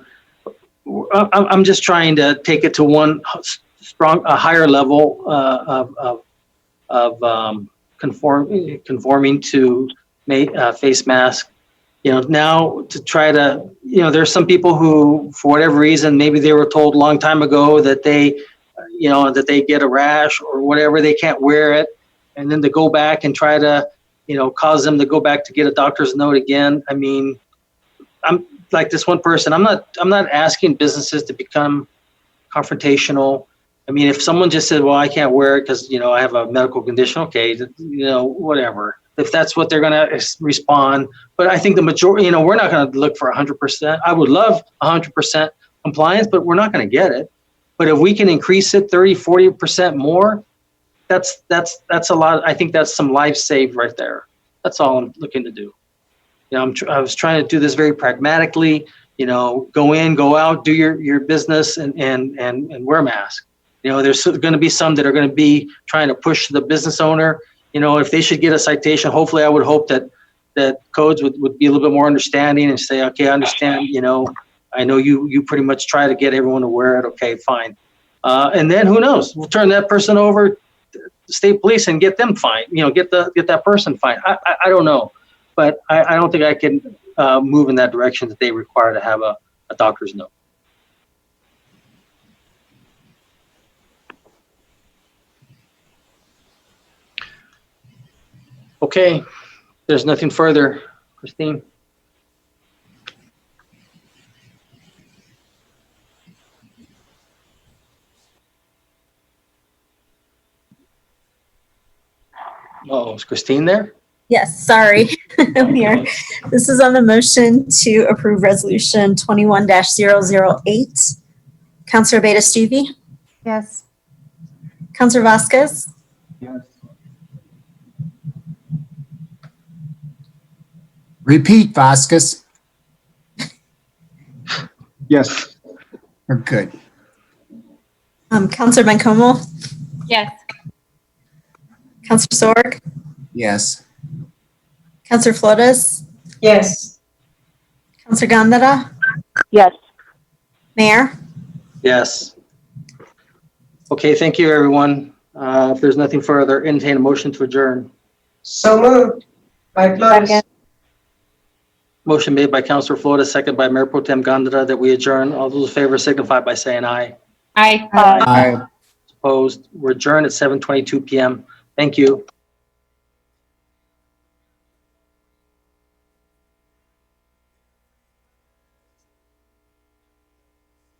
S2: I'm just trying to take it to one a higher level of conforming to face mask. Now to try to, there's some people who, for whatever reason, maybe they were told a long time ago that they, that they get a rash or whatever, they can't wear it. And then to go back and try to, cause them to go back to get a doctor's note again. I mean, I'm like this one person, I'm not asking businesses to become confrontational. I mean, if someone just said, well, I can't wear it because, I have a medical condition, okay, whatever. If that's what they're going to respond. But I think the majority, we're not going to look for 100%. I would love 100% compliance, but we're not going to get it. But if we can increase it 30, 40% more, that's a lot. I think that's some lives saved right there. That's all I'm looking to do. I was trying to do this very pragmatically, go in, go out, do your business and wear a mask. There's going to be some that are going to be trying to push the business owner. If they should get a citation, hopefully I would hope that codes would be a little bit more understanding and say, okay, I understand, I know you pretty much try to get everyone to wear it. Okay, fine. And then who knows? We'll turn that person over to state police and get them fined, get that person fined. I don't know, but I don't think I can move in that direction that they require to have a doctor's note. Okay, there's nothing further. Christine? Oh, is Christine there?
S13: Yes, sorry, I'm here. This is on the motion to approve resolution 21-008. Counselor Beta-Stuvey?
S1: Yes.
S13: Counselor Vasquez?
S6: Yes.
S7: Repeat, Vasquez.
S6: Yes.
S7: We're good.
S13: Counselor Bencomo?
S10: Yes.
S13: Counselor Sorg?
S7: Yes.
S13: Counselor Flores?
S3: Yes.
S13: Counselor Gandara?
S8: Yes.
S13: Mayor?
S2: Yes. Okay, thank you, everyone. If there's nothing further, entertain a motion to adjourn.
S3: So moved by Flores.
S8: Second.
S2: Motion made by Councilor Flores, second by Mayor Pro Tem Gondara, that we adjourn. All those in favor signify by saying aye.
S10: Aye.
S7: Aye.
S2: Opposed? We're adjourned at 7:22 p.m. Thank you.